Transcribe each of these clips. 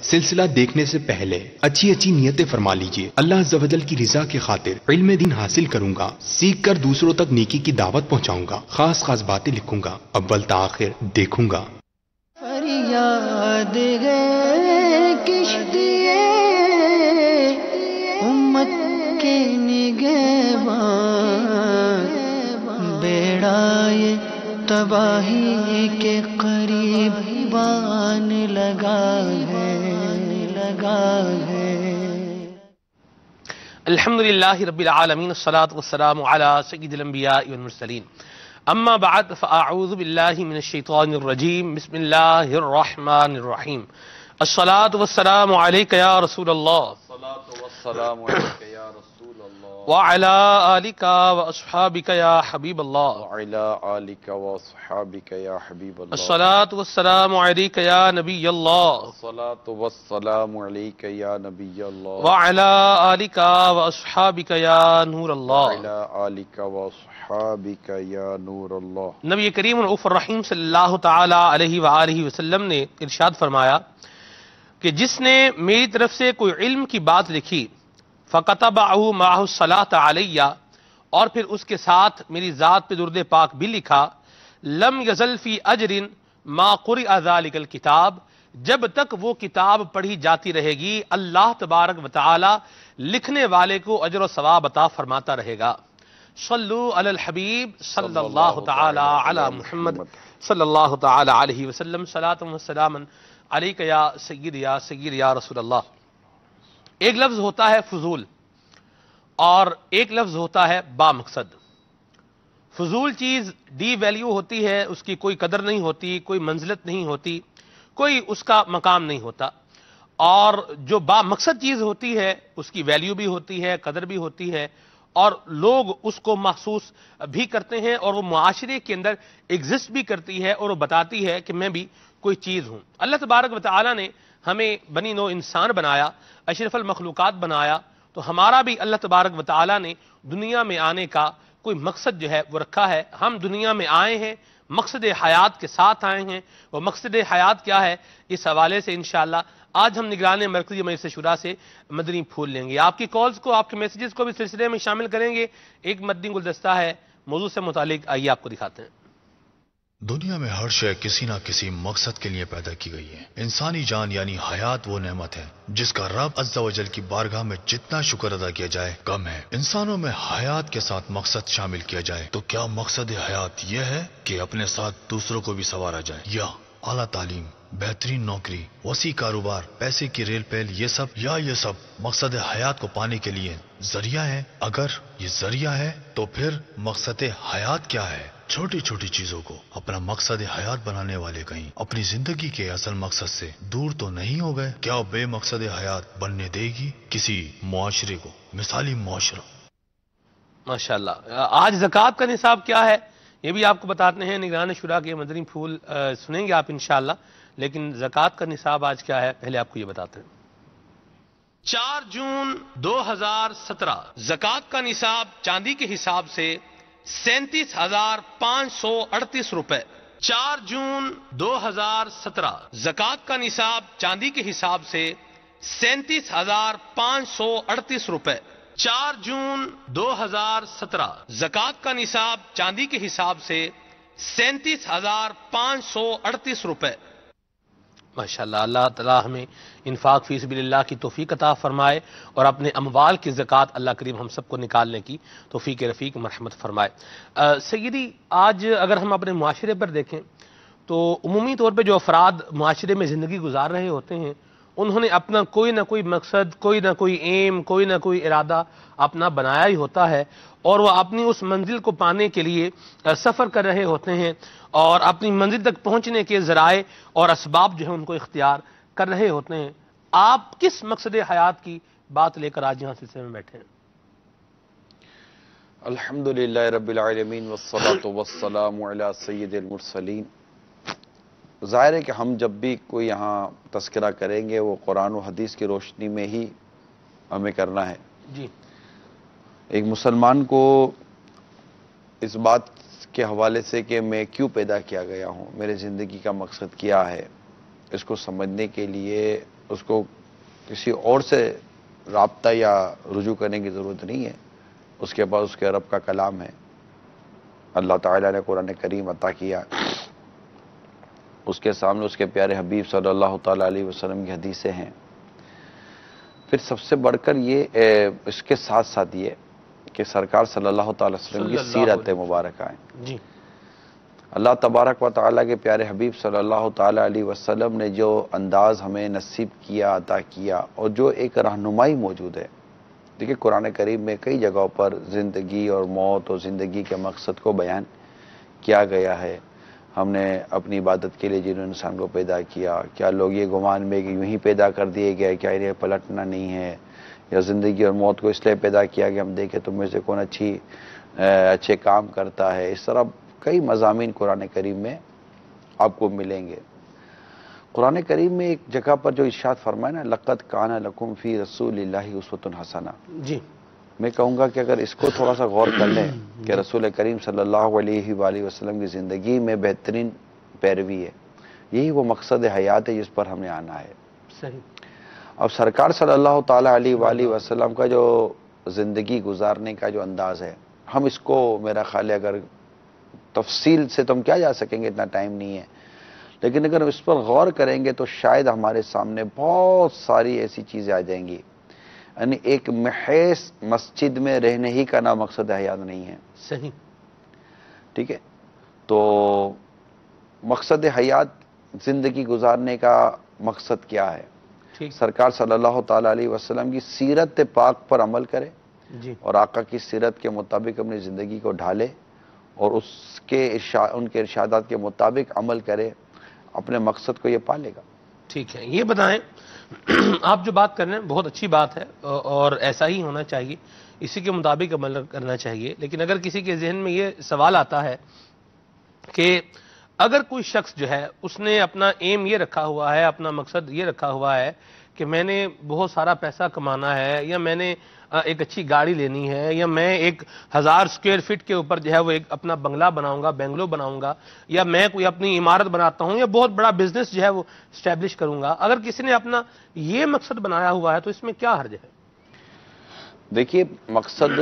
سلسلہ دیکھنے سے پہلے اچھی اچھی نیتیں فرما لیجئے۔ اللہ عز و جل کی رضا کی خاطر علم دین حاصل کروں گا، سیکھ کر دوسروں تک نیکی کی دعوت پہنچاؤں گا، خاص خاص باتیں لکھوں گا، اول تا آخر دیکھوں گا۔ فریاد ہے کشتی امت کے نگہبان، بیڑا یہ تباہی کے قریب بان لگا ہے۔ الحمدللہ رب العالمین، الصلاة والسلام علی سید الانبیاء والمرسلین، اما بعد فاعوذ باللہ من الشیطان الرجیم، بسم اللہ الرحمن الرحیم۔ الصلاة والسلام علیک یا رسول اللہ، وعلی آلک واصحابک یا حبیب اللہ، الصلاة والسلام علیک یا نبی اللہ، وعلی آلک واصحابک یا نور اللہ۔ نبی کریم رؤوف الرحیم صلی اللہ تعالی علیہ وآلہ وسلم نے ارشاد فرمایا کہ جس نے میری طرف سے کوئی علم کی بات لکھی فَكَتَبَعُهُ مَعَهُ الصَّلَاةَ عَلَيَّ، اور پھر اس کے ساتھ میری ذات پہ درود پاک بھی لکھا، لم یزل فی اجر ما قرئ ذلک الکتاب، جب تک وہ کتاب پڑھی جاتی رہے گی اللہ تبارک و تعالی لکھنے والے کو اجر و ثواب عطا فرماتا رہے گا۔ صلو علی الحبیب صلی اللہ تعالی علی محمد صلی اللہ تعالی علیہ وسلم، صلاۃ و سلام علیک یا سید یا رسول اللہ۔ ایک لفظ ہوتا ہے فضول اور ایک لفظ ہوتا ہے با مقصد۔ فضول چیز ڈی ویلیو ہوتی ہے، اس کی کوئی قدر نہیں ہوتی، کوئی منزلت نہیں ہوتی، کوئی اس کا مقام نہیں ہوتا، اور جو با مقصد چیز ہوتی ہے اس کی ویلیو بھی ہوتی ہے، قدر بھی ہوتی ہے، اور لوگ اس کو محسوس بھی کرتے ہیں، اور وہ معاشرے کے اندر ایگزسٹ بھی کرتی ہے اور وہ بتاتی ہے کہ میں بھی کوئی چیز ہوں۔ اللہ تبارک و تعالی نے ہمیں بنی نوع انسان بنایا، اشرف المخلوقات بنایا، تو ہمارا بھی اللہ تبارک و تعالی نے دنیا میں آنے کا کوئی مقصد جو ہے وہ رکھا ہے۔ ہم دنیا میں آئے ہیں مقصد حیات کے ساتھ آئے ہیں، وہ مقصد حیات کیا ہے، اس حوالے سے انشاءاللہ آج ہم نگران مرکزی مجلس شورا سے مدنی پھول لیں گے۔ آپ کی کالز کو، آپ کے میسیجز کو بھی سلسلے میں شامل کریں گے۔ ایک مدنی گلدستہ ہے موضوع سے متعلق، آئیے آپ کو دکھاتے ہیں۔ دنیا میں ہر شے کسی نہ کسی مقصد کے لیے پیدا کی گئی ہے۔ انسانی جان یعنی حیات وہ نعمت ہے جس کا رب عز و جل کی بارگاہ میں جتنا شکر ادا کیا جائے کم ہے۔ انسانوں میں حیات کے ساتھ مقصد شامل کیا جائے تو کیا مقصد حیات یہ ہے کہ اپنے ساتھ دوسروں کو بھی سنوارا جائے، یا اعلیٰ تعلیم، بہترین نوکری، وسیع کاروبار، پیسے کی ریل پیل، یہ سب مقصد حیات کو پانے کے لیے ذریعہ ہے؟ اگر یہ ذریعہ ہے تو پھر مقصد حیات کیا ہے؟ چھوٹی چھوٹی چیزوں کو اپنا مقصد حیات بنانے والے کہیں اپنی زندگی کے اصل مقصد سے دور تو نہیں ہو گئے؟ کیا بے مقصد حیات بننے دے گی کسی معاشرے کو مثالی معاشرہ؟ ماشاءاللہ۔ آج زکوٰۃ کا نصاب کیا ہے یہ بھی آپ کو بتاتے ہیں، نگران شورا کے مدنی پھول سنیں گے آپ انشاءاللہ، لیکن زکوٰۃ کا نصاب آج کیا ہے پہلے آپ کو یہ بتاتے ہیں۔ 4 جون 2017 زکوٰۃ کا نصاب چاندی کے حساب سے 37,538 روپے۔ 4 جون 2017 زکوٰۃ کا نصاب چاندی کے حساب سے 37,538 روپے۔ 4 جون 2017 زکوٰۃ کا نصاب چاندی کے حساب سے 37,538 روپے۔ ماشاءاللہ، اللہ تعالیٰ ہمیں انفاق فی سبیل اللہ کی توفیق عطا فرمائے اور اپنے اموال کی زکوٰۃ اللہ کریم ہم سب کو نکالنے کی توفیق رفیق مرحمت فرمائے۔ سیدی، آج اگر ہم اپنے معاشرے پر دیکھیں تو عمومی طور پہ جو افراد معاشرے میں زندگی گزار رہے ہوتے ہیں انہوں نے اپنا کوئی نہ کوئی مقصد، کوئی نہ کوئی ایم، کوئی نہ کوئی ارادہ اپنا بنایا ہی ہوتا ہے، اور وہ اپنی اس منزل کو پانے کے لیے سفر کر رہے ہوتے ہیں اور اپنی منزل تک پہنچنے کے ذرائع اور اسباب جو ہیں ان کو اختیار کر رہے ہوتے ہیں۔ آپ کس مقصد حیات کی بات لے کر آج یہاں سلسلے میں بیٹھے ہیں؟ الحمدللہ رب العالمین والصلاة والسلام علی سید المرسلین۔ ظاہر ہے کہ ہم جب بھی کوئی یہاں تذکرہ کریں گے وہ قرآن و حدیث کی روشنی میں ہی ہمیں کرنا ہے۔ جی، ایک مسلمان کو اس بات کے حوالے سے کہ میں کیوں پیدا کیا گیا ہوں، میرے زندگی کا مقصد کیا ہے، اس کو سمجھنے کے لیے اس کو کسی اور سے رابطہ یا رجوع کرنے کی ضرورت نہیں ہے. اس کے بعد اس کے رب کا کلام ہے, اللہ تعالیٰ نے قرآن کریم عطا کیا, اس کے سامنے اس کے پیارے حبیب صلی اللہ تعالیٰ علیہ وسلم کی حدیثیں ہیں. پھر سب سے بڑھ کر یہ اس کے ساتھ ساتھ یہ کہ سرکار صلی اللہ تعالیٰ علیہ وسلم کی سیرت مبارکہ ہیں. جی اللہ تبارک و تعالیٰ کے پیارے حبیب صلی اللہ تعالیٰ علیہ وسلم نے جو انداز ہمیں نصیب کیا, عطا کیا, اور جو ایک رہنمائی موجود ہے. دیکھیے قرآن کریم میں کئی جگہوں پر زندگی اور موت اور زندگی کے مقصد کو بیان کیا گیا ہے. ہم نے اپنی عبادت کے لیے جنہوں نے انسان کو پیدا کیا, کیا لوگ یہ گمان میں کہ یوں ہی پیدا کر دیے گئے, کیا انہیں پلٹنا نہیں ہے, یا زندگی اور موت کو اس لیے پیدا کیا کہ ہم دیکھیں تم میں سے کون اچھے کام کرتا ہے. اس طرح کئی مضامین قرآن کریم میں آپ کو ملیں گے. قرآن کریم میں ایک جگہ پر جو ارشاد فرمایا نا, لقد کان لکم فی رسول اللہ اسوۃ حسنہ, جی میں کہوں گا کہ اگر اس کو تھوڑا سا غور کر لیں کہ رسول کریم صلی اللہ علیہ وآلہ وسلم کی زندگی میں بہترین پیروی ہے, یہی وہ مقصد حیات ہے جس پر ہمیں آنا ہے. صحیح. اب سرکار صلی اللہ تعالیٰ علیہ وآلہ وسلم کا جو زندگی گزارنے کا جو انداز ہے, ہم اس کو میرا خیال ہے اگر تفصیل سے تو ہم کیا جا سکیں گے, اتنا ٹائم نہیں ہے, لیکن اگر ہم اس پر غور کریں گے تو شاید ہمارے سامنے بہت ساری ایسی چیزیں آ جائیں گی. یعنی ایک محض مسجد میں رہنے ہی کا نام مقصد حیات نہیں ہے. صحیح. ٹھیک ہے, تو مقصد حیات زندگی گزارنے کا مقصد کیا ہے؟ ٹھیک. سرکار صلی اللہ تعالیٰ علیہ وسلم کی سیرت پاک پر عمل کرے, جی اور آقا کی سیرت کے مطابق اپنی زندگی کو ڈھالے, اور ان کے ارشادات کے مطابق عمل کرے, اپنے مقصد کو یہ پالے گا. ٹھیک ہے. یہ بتائیں, آپ جو بات کر رہے ہیں بہت اچھی بات ہے, اور ایسا ہی ہونا چاہیے, اسی کے مطابق عمل کرنا چاہیے. لیکن اگر کسی کے ذہن میں یہ سوال آتا ہے کہ اگر کوئی شخص جو ہے اس نے اپنا ایم یہ رکھا ہوا ہے, اپنا مقصد یہ رکھا ہوا ہے کہ میں نے بہت سارا پیسہ کمانا ہے, یا میں نے ایک اچھی گاڑی لینی ہے, یا میں 1000 اسکوائر فٹ کے اوپر جو ہے وہ ایک اپنا بنگلہ بناؤں گا, بنگلو بناؤں گا, یا میں کوئی اپنی عمارت بناتا ہوں, یا بہت بڑا بزنس جو ہے وہ اسٹیبلش کروں گا. اگر کسی نے اپنا یہ مقصد بنایا ہوا ہے تو اس میں کیا حرج ہے؟ دیکھیے مقصد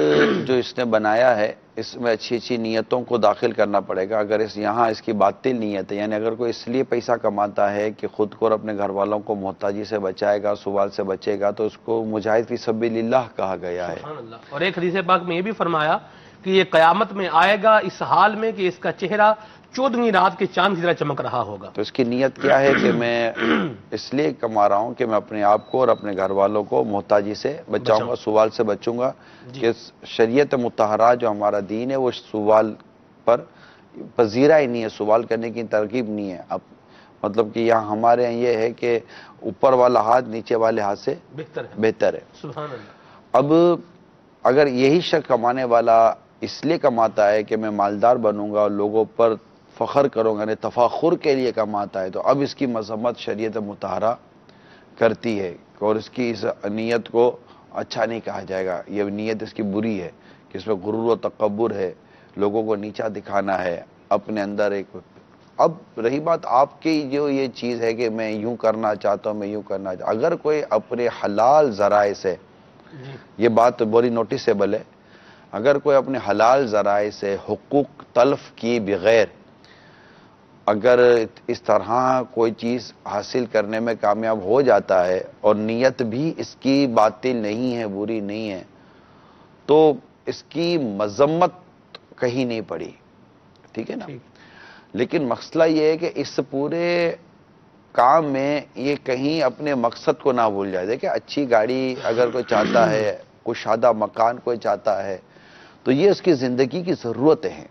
جو اس نے بنایا ہے اس میں اچھی اچھی نیتوں کو داخل کرنا پڑے گا. اگر یہاں اس کی باطل نیت ہے, یعنی اگر کوئی اس لیے پیسہ کماتا ہے کہ خود کو اور اپنے گھر والوں کو محتاجی سے بچائے گا, سوال سے بچے گا, تو اس کو مجاہد فی سبیل اللہ کہا گیا ہے. سبحان اللہ. اور ایک حدیث پاک میں یہ بھی فرمایا کہ یہ قیامت میں آئے گا اس حال میں کہ اس کا چہرہ 14ویں رات کے چاند کی طرح چمک رہا ہوگا. تو اس کی نیت کیا ہے کہ میں اس لیے کما رہا ہوں کہ میں اپنے آپ کو اور اپنے گھر والوں کو محتاجی سے بچاؤں گا, سوال سے بچوں گا. کہ شریعت مطہرہ جو ہمارا دین ہے وہ سوال پر پذیرہ ہی نہیں ہے, سوال کرنے کی ترغیب نہیں ہے. اب مطلب کہ یہاں ہمارے یہاں یہ ہے کہ اوپر والا ہاتھ نیچے والے ہاتھ سے بہتر ہے. سبحان اللہ. اب اگر یہی شخص کمانے والا اس لیے کماتا ہے کہ میں مالدار بنوں گا اور لوگوں پر فخر کروں گا, یعنی تفاخر کے لیے کماتا ہے, تو اب اس کی مذمت شریعت مطہرہ کرتی ہے, اور اس کی اس نیت کو اچھا نہیں کہا جائے گا. یہ نیت اس کی بری ہے کہ اس میں غرور و تکبر ہے, لوگوں کو نیچا دکھانا ہے, اپنے اندر ایک. اب رہی بات آپ کی جو یہ چیز ہے کہ میں یوں کرنا چاہتا ہوں, میں یوں کرنا چاہتا ہوں, اگر کوئی اپنے حلال ذرائع سے, یہ بات بڑی نوٹسیبل ہے, اگر کوئی اپنے حلال ذرائع سے حقوق تلف کی بغیر اگر اس طرح کوئی چیز حاصل کرنے میں کامیاب ہو جاتا ہے اور نیت بھی اس کی باطل نہیں ہے, بری نہیں ہے, تو اس کی مذمت کہیں نہیں پڑی. ٹھیک ہے نا. لیکن مسئلہ یہ ہے کہ اس پورے کام میں یہ کہیں اپنے مقصد کو نہ بھول جائے. دیکھیں اچھی گاڑی اگر کوئی چاہتا ہے, کوئی شادہ مکان کوئی چاہتا ہے, تو یہ اس کی زندگی کی ضرورتیں ہیں.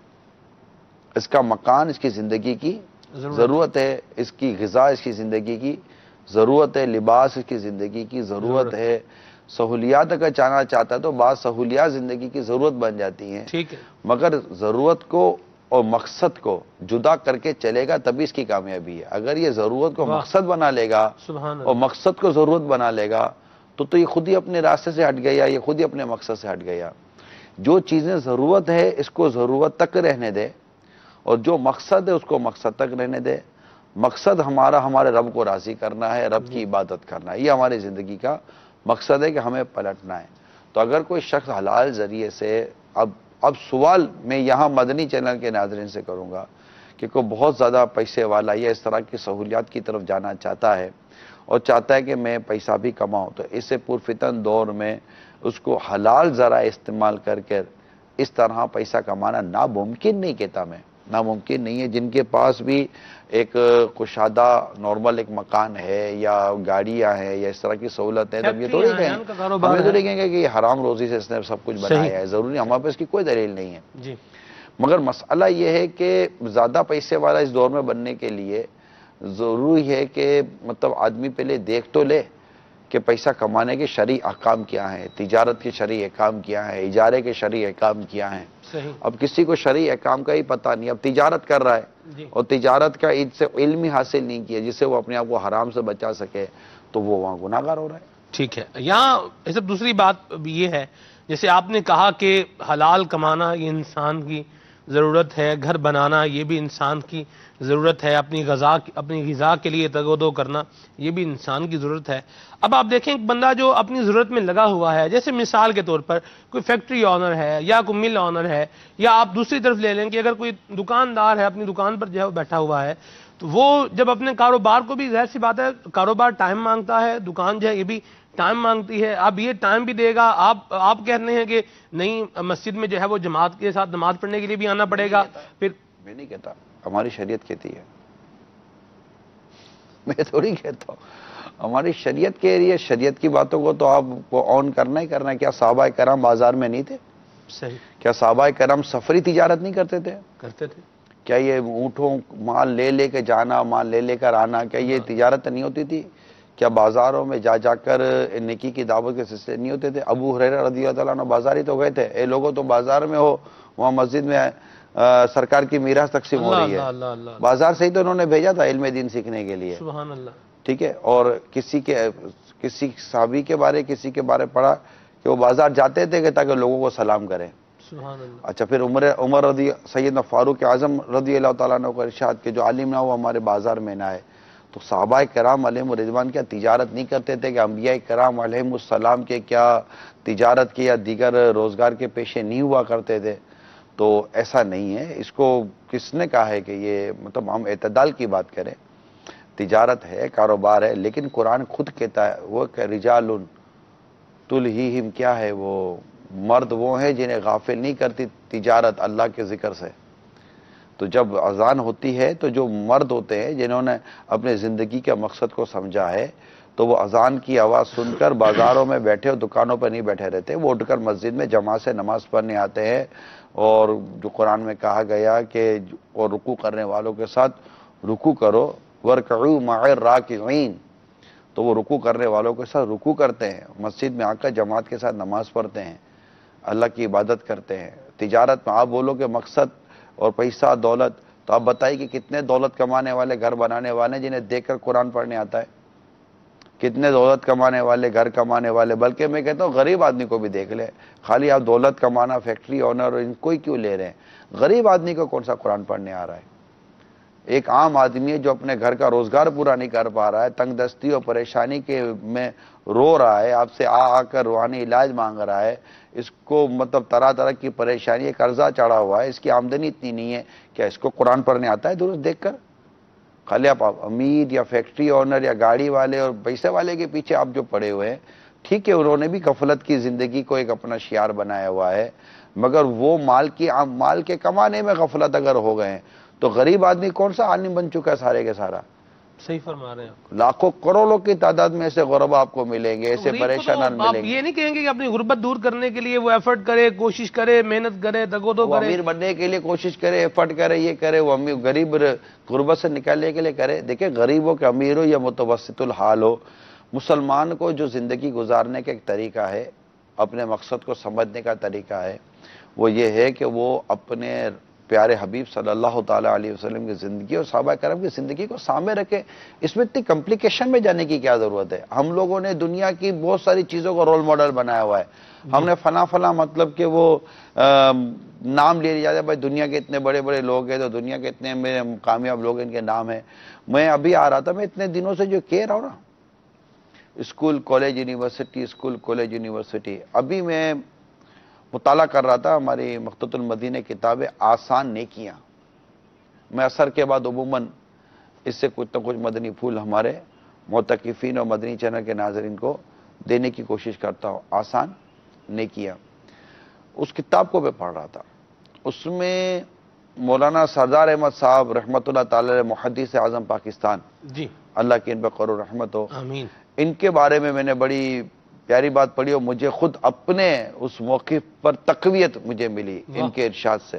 اس کا مکان اس کی زندگی کی ضرورت ہے, اس کی غذا اس کی زندگی کی ضرورت ہے, لباس اس کی زندگی کی ضرورت ہے. سہولیات اگر جانا چاہتا ہے تو بعض سہولیات زندگی کی ضرورت بن جاتی ہیں. ٹھیک ہے. مگر ضرورت کو اور مقصد کو جدا کر کے چلے گا تبھی اس کی کامیابی ہے. اگر یہ ضرورت کو مقصد بنا لے گا اور مقصد کو ضرورت بنا لے گا تو یہ خود ہی اپنے راستے سے ہٹ گیا, یہ خود ہی اپنے مقصد سے ہٹ گیا. جو چیزیں ضرورت ہے اس کو ضرورت تک رہنے دے, اور جو مقصد ہے اس کو مقصد تک رہنے دے. مقصد ہمارا ہمارے رب کو راضی کرنا ہے، رب کی عبادت کرنا ہے، یہ ہماری زندگی کا مقصد ہے کہ ہمیں پلٹنا ہے۔ تو اگر کوئی شخص حلال ذریعے سے اب سوال میں یہاں مدنی چینل کے ناظرین سے کروں گا کہ کوئی بہت زیادہ پیسے والا یا اس طرح کی سہولیات کی طرف جانا چاہتا ہے اور چاہتا ہے کہ میں پیسہ بھی کماؤں، تو اس سے پرفتن دور میں اس کو حلال ذرائع استعمال کر کے اس طرح پیسہ کمانا ناممکن نہیں کہتا میں، ناممکن نہیں ہے۔ جن کے پاس بھی ایک کشادہ نارمل ایک مکان ہے یا گاڑیاں ہیں یا اس طرح کی سہولت ہے، تب یہ تھوڑی کہیں ہمیں تو نہیں کہیں گے کہ یہ حرام روزی سے اس نے سب کچھ بنایا ہے، ضروری ہمارے پاس کی کوئی دلیل نہیں ہے جی۔ مگر مسئلہ یہ ہے کہ زیادہ پیسے والا اس دور میں بننے کے لیے ضروری ہے کہ مطلب آدمی پہلے دیکھ تو لے کہ پیسہ کمانے کے شرعی احکام کیا ہیں، تجارت کے شرعی احکام کیا ہیں، اجارے کے شرعی احکام کیا ہیں۔ اب کسی کو شرعی احکام کا ہی پتہ نہیں، اب تجارت کر رہا ہے اور تجارت کا اس سے علم ہی حاصل نہیں کیا جس سے وہ اپنے آپ کو حرام سے بچا سکے، تو وہ وہاں گناہ گار ہو رہا ہے۔ ٹھیک ہے، یہاں سب دوسری بات یہ ہے، جیسے آپ نے کہا کہ حلال کمانا یہ انسان کی ضرورت ہے، گھر بنانا یہ بھی انسان کی ضرورت ہے، اپنی غذا کے لیے تگ و دو کرنا یہ بھی انسان کی ضرورت ہے۔ اب آپ دیکھیں ایک بندہ جو اپنی ضرورت میں لگا ہوا ہے، جیسے مثال کے طور پر کوئی فیکٹری آنر ہے یا کوئی مل آنر ہے، یا آپ دوسری طرف لے لیں کہ اگر کوئی دکاندار ہے اپنی دکان پر جو ہے بیٹھا ہوا ہے، تو وہ جب اپنے کاروبار کو بھی ظاہر سی بات ہے کاروبار ٹائم مانگتا ہے، دکان جو ہے یہ بھی ٹائم مانگتی ہے، اب یہ ٹائم بھی دے گا، آپ کہہ رہے ہیں کہ نہیں مسجد میں جو ہے وہ جماعت کے ساتھ نماز پڑھنے کے لیے بھی آنا پڑے گا، پھر میں نہیں کہتا، ہماری شریعت کہتی ہے، میں تھوڑی کہتا ہوں، ہماری شریعت کہہ رہی ہے، شریعت کی باتوں کو تو آپ کو آن کرنا ہی کرنا ہے۔ کیا صحابہ کرام بازار میں نہیں تھے؟ صحیح۔ کیا صحابہ کرام سفری تجارت نہیں کرتے تھے؟ کرتے تھے۔ کیا یہ اونٹوں مال لے کے جانا، مال لے کر آنا، کیا یہ تجارت نہیں ہوتی تھی؟ کیا بازاروں میں جا کر نیکی کی دعوت کے سلسلے نہیں ہوتے تھے؟ ابو ہریرہ رضی اللہ عنہ بازار ہی تو گئے تھے، اے لوگوں تو بازار میں ہو، وہاں مسجد میں سرکار کی میراث تقسیم ہو رہی ہے، بازار سے ہی تو انہوں نے بھیجا تھا علم دین سیکھنے کے لیے۔ سبحان اللہ۔ ٹھیک ہے، اور کسی صحابی کے بارے پڑھا کہ وہ بازار جاتے تھے کہ تاکہ لوگوں کو سلام کریں۔ سبحان اللہ۔ اچھا، پھر عمر سیدنا فاروق اعظم رضی اللہ تعالیٰ عنہ کو ارشاد کہ جو عالم نہ ہو ہمارے بازار میں نہ آئے۔ تو صحابہ کرام علیہم الرضوان کیا تجارت نہیں کرتے تھے کہ انبیاء کرام علیہم السلام کے کیا تجارت کے یا دیگر روزگار کے پیشے نہیں ہوا کرتے تھے؟ تو ایسا نہیں ہے۔ اس کو کس نے کہا ہے کہ یہ مطلب ہم اعتدال کی بات کریں؟ تجارت ہے، کاروبار ہے، لیکن قرآن خود کہتا ہے وہ کہ رجال تلہیہم، کیا ہے وہ مرد وہ ہیں جنہیں غافل نہیں کرتی تجارت اللہ کے ذکر سے۔ تو جب اذان ہوتی ہے تو جو مرد ہوتے ہیں جنہوں نے اپنے زندگی کے مقصد کو سمجھا ہے، تو وہ اذان کی آواز سن کر بازاروں میں بیٹھے اور دکانوں پر نہیں بیٹھے رہتے، وہ اٹھ کر مسجد میں جماعت سے نماز پڑھنے آتے ہیں۔ اور جو قرآن میں کہا گیا کہ اور رکوع کرنے والوں کے ساتھ رکوع کرو، وَارْكَعُوا مَعَ الرَّاكِعِينَ، تو وہ رکوع کرنے والوں کے ساتھ رکوع کرتے ہیں، مسجد میں آ کر جماعت کے ساتھ نماز پڑھتے ہیں، اللہ کی عبادت کرتے ہیں۔ تجارت میں آپ بولو کہ مقصد اور پیسہ دولت، تو آپ بتائیے کہ کتنے دولت کمانے والے گھر بنانے والے جنہیں دیکھ کر قرآن پڑھنے آتا ہے؟ کتنے دولت کمانے والے گھر کمانے والے، بلکہ میں کہتا ہوں غریب آدمی کو بھی دیکھ لے، خالی آپ دولت کمانا، فیکٹری آنر ان کو ہی کیوں لے رہے ہیں؟ غریب آدمی کو کون سا قرآن پڑھنے آ رہا ہے؟ ایک عام آدمی ہے جو اپنے گھر کا روزگار پورا نہیں کر پا رہا ہے، تنگ دستی اور پریشانی کے میں رو رہا ہے، آپ سے آ کر روحانی علاج مانگ رہا ہے، اس کو مطلب طرح طرح کی پریشانی، قرضہ چڑھا ہوا ہے، اس کی آمدنی اتنی نہیں ہے، کیا اس کو قرآن پڑھنے آتا ہے درست دیکھ کر؟ خالی آپ امیر یا فیکٹری آنر یا گاڑی والے اور پیسے والے کے پیچھے آپ جو پڑے ہوئے ہیں، ٹھیک ہے انہوں نے بھی غفلت کی زندگی کو ایک اپنا شعار بنایا ہوا ہے، مگر وہ مال کے کمانے میں غفلت اگر ہو گئے ہیں تو غریب آدمی کون سا عالم بن چکا ہے سارے کے سارا؟ صحیح فرما رہے ہیں۔ لاکھوں کروڑوں کی تعداد میں ایسے غربا آپ کو ملیں گے، ایسے پریشانان آپ ملیں گے۔ یہ نہیں کہیں گے کہ اپنی غربت دور کرنے کے لیے وہ ایفرٹ کرے، کوشش کرے، محنت کرے، دگ و دو وہ کرے، امیر بننے کے لیے کوشش کرے، ایفرٹ کرے، یہ کرے، وہ امیر غریب غربت سے نکالنے کے لیے کرے۔ دیکھیں غریب ہو کہ امیر ہو یا متوسط الحال ہو، مسلمان کو جو زندگی گزارنے کا ایک طریقہ ہے، اپنے مقصد کو سمجھنے کا طریقہ ہے، وہ یہ ہے کہ وہ اپنے پیارے حبیب صلی اللہ تعالیٰ علیہ وسلم کی زندگی اور صحابہ کرام کی زندگی کو سامنے رکھیں. اس میں اتنی کمپلیکیشن میں جانے کی کیا ضرورت ہے؟ ہم لوگوں نے دنیا کی بہت ساری چیزوں کو رول ماڈل بنایا ہوا ہے. ہم نے فلاں مطلب کہ وہ نام لے لیا جاتا ہے، بھائی دنیا کے اتنے بڑے بڑے لوگ ہیں تو دنیا کے اتنے میرے کامیاب لوگ ان کے نام ہیں. میں ابھی آ رہا تھا، میں اتنے دنوں سے جو کہہ رہا ہوں نا، school college university, school college university, ابھی میں مطالعہ کر رہا تھا ہماری مخطوط المدینہ کتاب آسان نیکیاں. میں عصر کے بعد عموماً اس سے کچھ نہ کچھ مدنی پھول ہمارے معتکفین اور مدنی چینل کے ناظرین کو دینے کی کوشش کرتا ہوں. آسان نیکیاں، اس کتاب کو میں پڑھ رہا تھا. اس میں مولانا سردار احمد صاحب رحمۃ اللہ تعالی محدث اعظم پاکستان، جی اللہ کی ان پر قرر رحمت ہو، آمین. ان کے بارے میں نے بڑی پیاری بات پڑھی اور مجھے خود اپنے اس موقف پر تقویت مجھے ملی ان کے ارشاد سے.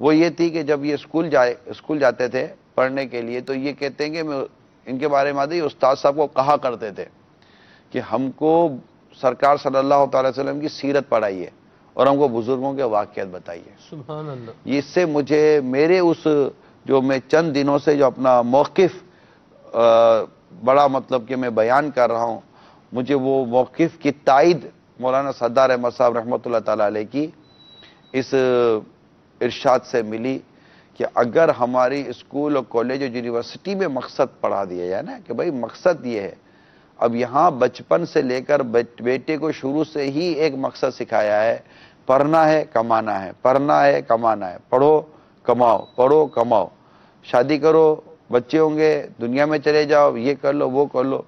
وہ یہ تھی کہ جب یہ اسکول جاتے تھے پڑھنے کے لیے تو یہ کہتے ہیں کہ میں ان کے بارے میں استاد صاحب کو کہا کرتے تھے کہ ہم کو سرکار صلی اللہ تعالی وسلم کی سیرت پڑھائیے اور ہم کو بزرگوں کے واقعات بتائیے. سبحان اللہ. اس سے مجھے میرے اس جو میں چند دنوں سے جو اپنا موقف بڑا مطلب کہ میں بیان کر رہا ہوں، مجھے وہ موقف کی تائید مولانا سردار احمد صاحب رحمۃ اللہ تعالی علیہ کی اس ارشاد سے ملی کہ اگر ہماری اسکول اور کالج اور یونیورسٹی میں مقصد پڑھا دیا جائے نا کہ بھائی مقصد یہ ہے. اب یہاں بچپن سے لے کر بیٹے کو شروع سے ہی ایک مقصد سکھایا ہے، پڑھنا ہے کمانا ہے، پڑھنا ہے کمانا ہے، پڑھو کماؤ، پڑھو کماؤ، شادی کرو، بچے ہوں گے، دنیا میں چلے جاؤ، یہ کر لو وہ کر لو.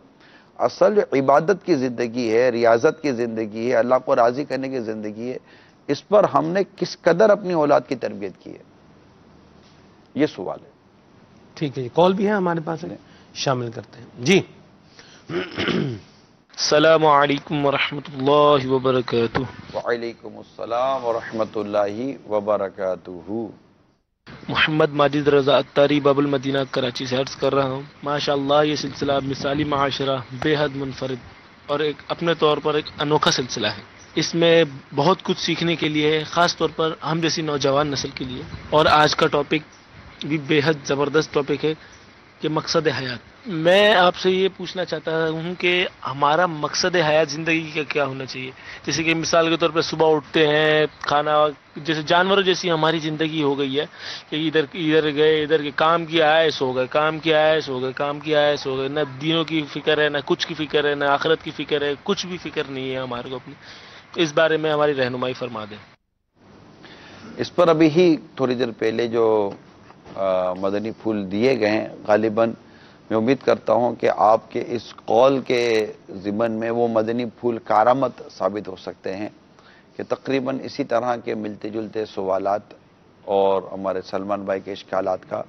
اصل جو عبادت کی زندگی ہے، ریاضت کی زندگی ہے، اللہ کو راضی کرنے کی زندگی ہے، اس پر ہم نے کس قدر اپنی اولاد کی تربیت کی ہے، یہ سوال ہے. ٹھیک ہے جی، کال بھی ہے ہمارے پاس، شامل کرتے ہیں جی. السلام علیکم ورحمۃ اللہ وبرکاتہ. وعلیکم السلام ورحمۃ اللہ وبرکاتہ. محمد ماجد رضا اتاری باب المدینہ کراچی سے عرض کر رہا ہوں. ماشاءاللہ یہ سلسلہ مثالی معاشرہ بے حد منفرد اور ایک اپنے طور پر ایک انوکھا سلسلہ ہے. اس میں بہت کچھ سیکھنے کے لیے ہے، خاص طور پر ہم جیسی نوجوان نسل کے لیے. اور آج کا ٹاپک بھی بے حد زبردست ٹاپک ہے کہ مقصد حیات. میں آپ سے یہ پوچھنا چاہتا ہوں کہ ہمارا مقصد حیات زندگی کا کیا ہونا چاہیے؟ جیسے کہ مثال کے طور پہ صبح اٹھتے ہیں، کھانا، جیسے جانوروں جیسی ہماری زندگی ہو گئی ہے کہ ادھر گئے، ادھر کے کام کیا ہے سو گئے، کام کیا ہے سو گئے، کام کیا ہے سو گئے. نہ دینوں کی فکر ہے، نہ کچھ کی فکر ہے، نہ آخرت کی فکر ہے، کچھ بھی فکر نہیں ہے ہمارے کو اپنی. اس بارے میں ہماری رہنمائی فرما دیں. اس پر ابھی ہی تھوڑی دیر پہلے جو مدنی پھول دیے گئے ہیں، غالباً میں امید کرتا ہوں کہ آپ کے اس قول کے ضمن میں وہ مدنی پھول کارآمد ثابت ہو سکتے ہیں کہ تقریباً اسی طرح کے ملتے جلتے سوالات اور ہمارے سلمان بھائی کے اشکالات کا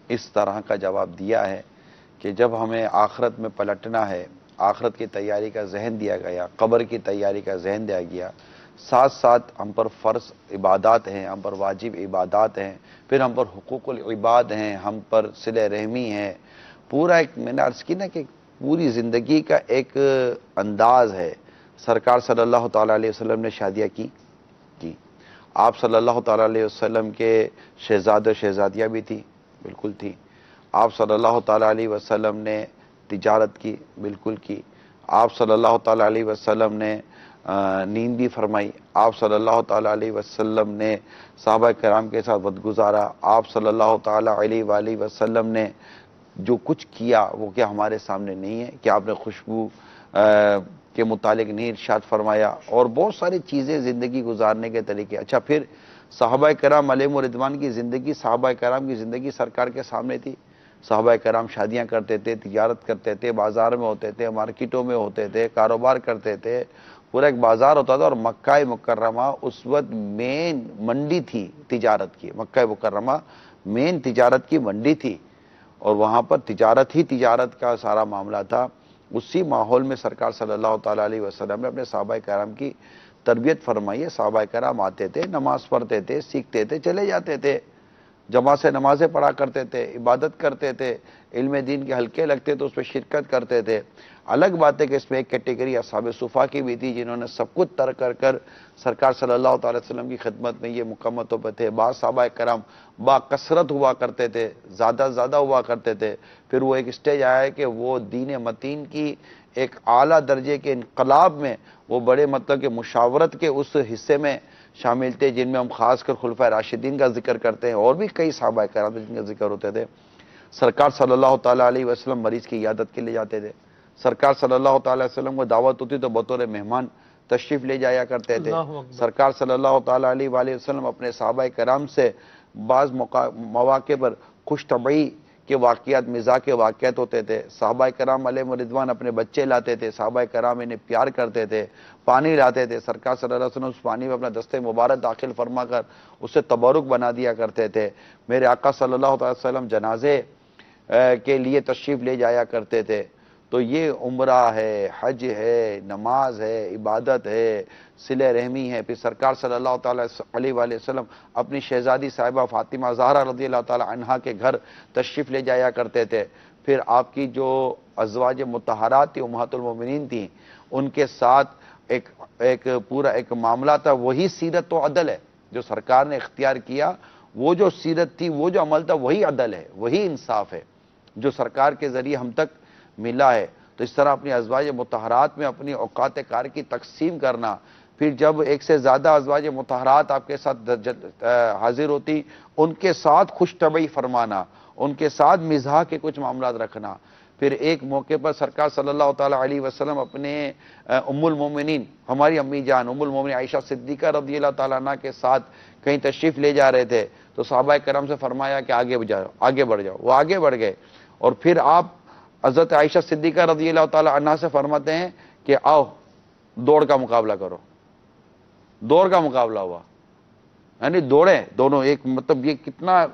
اس طرح کا جواب دیا ہے کہ جب ہمیں آخرت میں پلٹنا ہے، آخرت کی تیاری کا ذہن دیا گیا، قبر کی تیاری کا ذہن دیا گیا، ساتھ ساتھ ہم پر فرض عبادات ہیں، ہم پر واجب عبادات ہیں، پھر ہم پر حقوق العباد ہیں، ہم پر صلہ رحمی ہے. پورا ایک میں نے عرض کی نا کہ پوری زندگی کا ایک انداز ہے. سرکار صلی اللہ تعالیٰ علیہ وسلم نے شادیاں کی، آپ صلی اللہ تعالیٰ علیہ وسلم کے شہزادے و شہزادیاں بھی تھی، بالکل تھی. آپ صلی اللہ تعالیٰ علیہ وسلم نے تجارت کی، بالکل کی. آپ صلی اللہ تعالیٰ علیہ وسلم نے نیند بھی فرمائی. آپ صلی اللہ تعالیٰ علیہ وسلم نے صحابہ کرام کے ساتھ وقت گزارا. آپ صلی اللہ تعالیٰ علیہ وآلہ وسلم نے جو کچھ کیا وہ کیا ہمارے سامنے نہیں ہے؟ کہ آپ نے خوشبو کے متعلق نہیں ارشاد فرمایا؟ اور بہت ساری چیزیں زندگی گزارنے کے طریقے. اچھا، پھر صحابہ کرام علیہم الرضوان کی زندگی، صحابہ کرام کی زندگی سرکار کے سامنے تھی. صحابہ کرام شادیاں کرتے تھے، تجارت کرتے تھے، بازار میں ہوتے تھے، مارکیٹوں میں ہوتے تھے، کاروبار کرتے تھے، پورا ایک بازار ہوتا تھا. اور مکہ مکرمہ اس وقت مین منڈی تھی تجارت کی. مکہ مکرمہ مین تجارت کی منڈی تھی اور وہاں پر تجارت ہی تجارت کا سارا معاملہ تھا. اسی ماحول میں سرکار صلی اللہ تعالیٰ علیہ وسلم نے اپنے صحابہ کرام کی تربیت فرمائی ہے. صحابہ کرام آتے تھے، نماز پڑھتے تھے، سیکھتے تھے، چلے جاتے تھے. جماعت سے نمازیں پڑھا کرتے تھے، عبادت کرتے تھے، علم دین کے حلقے لگتے تو اس پہ شرکت کرتے تھے۔ الگ بات ہے کہ اس میں ایک کیٹیگری اصحاب صفا کی بھی تھی جنہوں نے سب کچھ ترک کر کر سرکار صلی اللہ تعالی وسلم کی خدمت میں یہ مکمل پہ تھے۔ بعض صحابہ کرام با کثرت ہوا کرتے تھے، زیادہ ہوا کرتے تھے، پھر وہ ایک سٹیج آیا ہے کہ وہ دین متین کی ایک اعلیٰ درجے کے انقلاب میں وہ بڑے مطلب کہ مشاورت کے اس حصے میں شامل تھے جن میں ہم خاص کر خلفائے راشدین کا ذکر کرتے ہیں، اور بھی کئی صحابہ کرام جن کا ذکر ہوتے تھے۔ سرکار صلی اللہ تعالیٰ علیہ وسلم مریض کی عیادت کے لیے جاتے تھے، سرکار صلی اللہ تعالیٰ علیہ وسلم کو دعوت ہوتی تو بطور مہمان تشریف لے جایا کرتے تھے۔ سرکار صلی اللہ تعالیٰ علیہ وآلہ وسلم اپنے صحابہ کرام سے بعض مواقع پر خوش طبعی کے واقعات، مزاح کے واقعات ہوتے تھے۔ صحابہ کرام علیہ رضوان اپنے بچے لاتے تھے، صحابہ کرام انہیں پیار کرتے تھے، پانی لاتے تھے، سرکار صلی اللہ علیہ وسلم اس پانی میں اپنا دست مبارک داخل فرما کر اسے تبرک بنا دیا کرتے تھے۔ میرے آقا صلی اللہ علیہ وسلم جنازے کے لیے تشریف لے جایا کرتے تھے۔ تو یہ عمرہ ہے، حج ہے، نماز ہے، عبادت ہے، صلہ رحمی ہے۔ پھر سرکار صلی اللہ تعالیٰ علیہ وآلہ وسلم اپنی شہزادی صاحبہ فاطمہ زہرا رضی اللہ تعالیٰ عنہا کے گھر تشریف لے جایا کرتے تھے۔ پھر آپ کی جو ازواج مطہرات تھی، امہات المومنین تھیں، ان کے ساتھ ایک پورا ایک معاملہ تھا۔ وہی سیرت و عدل ہے جو سرکار نے اختیار کیا، وہ جو سیرت تھی، وہ جو عمل تھا، وہی عدل ہے، وہی انصاف ہے جو سرکار کے ذریعے ہم تک ملا ہے۔ تو اس طرح اپنی ازواج مطہرات میں اپنی اوقات کار کی تقسیم کرنا، پھر جب ایک سے زیادہ ازواج مطہرات آپ کے ساتھ حاضر ہوتی، ان کے ساتھ خوش طبعی فرمانا، ان کے ساتھ مزاح کے کچھ معاملات رکھنا۔ پھر ایک موقع پر سرکار صلی اللہ تعالیٰ علیہ وسلم اپنے ام المومنین، ہماری امی جان ام المومنین عائشہ صدیقہ رضی اللہ تعالیٰ عنہ کے ساتھ کہیں تشریف لے جا رہے تھے تو صحابہ کرام سے فرمایا کہ آگے بڑھ جاؤ۔ وہ آگے بڑھ گئے، اور پھر آپ حضرت عائشہ صدیقہ رضی اللہ تعالیٰ عنہ سے فرماتے ہیں کہ آؤ دوڑ کا مقابلہ کرو۔ دوڑ کا مقابلہ ہوا، یعنی دوڑے دونوں۔ ایک مطلب یہ کتنا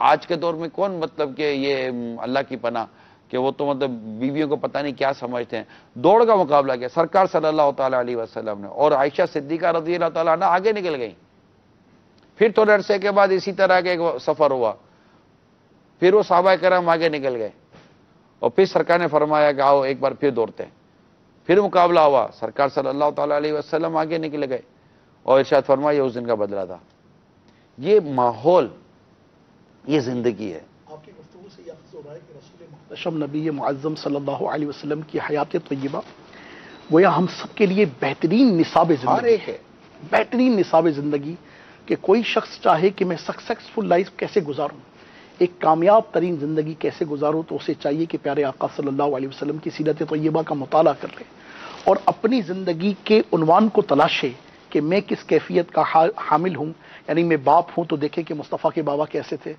آج کے دور میں کون مطلب کہ یہ اللہ کی پناہ کہ وہ تو مطلب بیویوں کو پتہ نہیں کیا سمجھتے ہیں۔ دوڑ کا مقابلہ کیا سرکار صلی اللہ تعالیٰ علیہ وسلم نے، اور عائشہ صدیقہ رضی اللہ تعالیٰ عنہ آگے نکل گئی۔ پھر تھوڑے عرصے کے بعد اسی طرح کا ایک سفر ہوا، پھر وہ صحابہ کرام آگے نکل گئے، اور پھر سرکار نے فرمایا کہ آؤ ایک بار پھر دوڑتے ہیں۔ پھر مقابلہ ہوا، سرکار صلی اللہ تعالیٰ علیہ وسلم آگے نکل گئے، اور ارشاد فرمایا اس دن کا بدلہ تھا۔ یہ ماحول، یہ زندگی ہے۔ آپ کی گفتگو سے یہ اخذ ہو رہا ہے کہ رسول محتشم نبی معظم صلی اللہ علیہ وسلم کی حیات طیبہ گویا ہم سب کے لیے بہترین نصاب زندگی ہے، بہترین نصاب زندگی، کہ کوئی شخص چاہے کہ میں سکسیسفل لائف کیسے گزاروں، ایک کامیاب ترین زندگی کیسے گزاروں، تو اسے چاہیے کہ پیارے آقا صلی اللہ علیہ وسلم کی سیرت طیبہ کا مطالعہ کر لے اور اپنی زندگی کے عنوان کو تلاشے کہ میں کس کیفیت کا حامل ہوں۔ یعنی میں باپ ہوں تو دیکھیں کہ مصطفیٰ کے بابا کیسے تھے،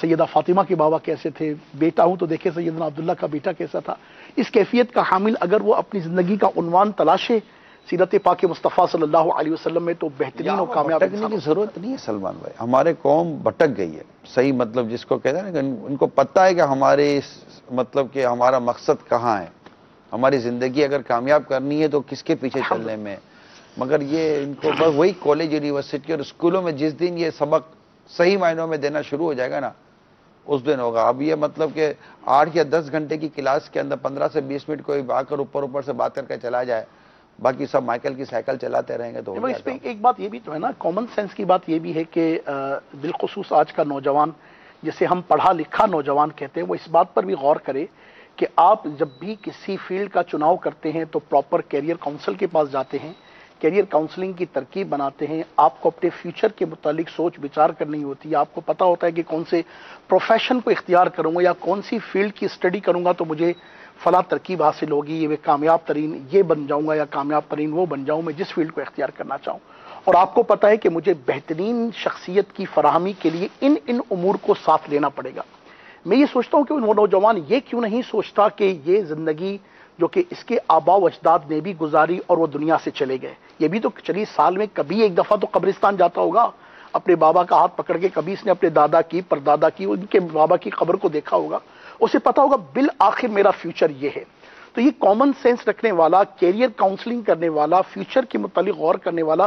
سیدہ فاطمہ کے بابا کیسے تھے، بیٹا ہوں تو دیکھیں سیدنا عبداللہ کا بیٹا کیسا تھا۔ اس کیفیت کا حامل اگر وہ اپنی زندگی کا عنوان تلاشے سیرت پاک مصطفیٰ صلی اللہ علیہ وسلم میں، تو بہترین اور کامیاب بھٹکنے کی ضرورت نہیں ہے سلمان بھائی۔ ہمارے قوم بھٹک گئی ہے، صحیح مطلب جس کو کہتے ہیں نا، ان کو پتہ ہے کہ ہمارے مطلب کہ ہمارا مقصد کہاں ہے، ہماری زندگی اگر کامیاب کرنی ہے تو کس کے پیچھے چلنے میں، مگر یہ ان کو بس وہی کالج یونیورسٹی اور اسکولوں میں جس دن یہ سبق صحیح معنوں میں دینا شروع ہو جائے گا نا، اس دن ہوگا۔ اب یہ مطلب کہ 8 یا 10 گھنٹے کی کلاس کے اندر 15 سے 20 منٹ کوئی آ کر اوپر سے بات کر کے چلا جائے، باقی سب مائیکل کی سائیکل چلاتے رہیں گے تو ہو اس پہ ایک بات یہ بھی تو ہے نا، کامن سینس کی بات یہ بھی ہے کہ بالخصوص آج کا نوجوان، جسے ہم پڑھا لکھا نوجوان کہتے ہیں، وہ اس بات پر بھی غور کرے کہ آپ جب بھی کسی فیلڈ کا چناؤ کرتے ہیں تو پراپر کیریئر کاؤنسل کے پاس جاتے ہیں، کیریئر کاؤنسلنگ کی ترکیب بناتے ہیں، آپ کو اپنے فیوچر کے متعلق سوچ بچار کرنی ہوتی ہے، آپ کو پتہ ہوتا ہے کہ کون سے پروفیشن کو اختیار کروں گا یا کون سی فیلڈ کی اسٹڈی کروں گا تو مجھے فلاں ترکیب حاصل ہوگی، یہ میں کامیاب ترین یہ بن جاؤں گا یا کامیاب ترین وہ بن جاؤں میں جس فیلڈ کو اختیار کرنا چاہوں، اور آپ کو پتہ ہے کہ مجھے بہترین شخصیت کی فراہمی کے لیے ان امور کو ساتھ لینا پڑے گا۔ میں یہ سوچتا ہوں کہ وہ نوجوان یہ کیوں نہیں سوچتا کہ یہ زندگی جو کہ اس کے آبا و اجداد نے بھی گزاری اور وہ دنیا سے چلے گئے، یہ بھی تو چلی سال میں کبھی ایک دفعہ تو قبرستان جاتا ہوگا، اپنے بابا کا ہاتھ پکڑ کے کبھی اس نے اپنے دادا کی پردادا کی ان کے بابا کی قبر کو دیکھا ہوگا، اسے پتا ہوگا بالآخر میرا فیوچر یہ ہے۔ تو یہ کامن سینس رکھنے والا، کیریئر کاؤنسلنگ کرنے والا، فیوچر کے متعلق غور کرنے والا،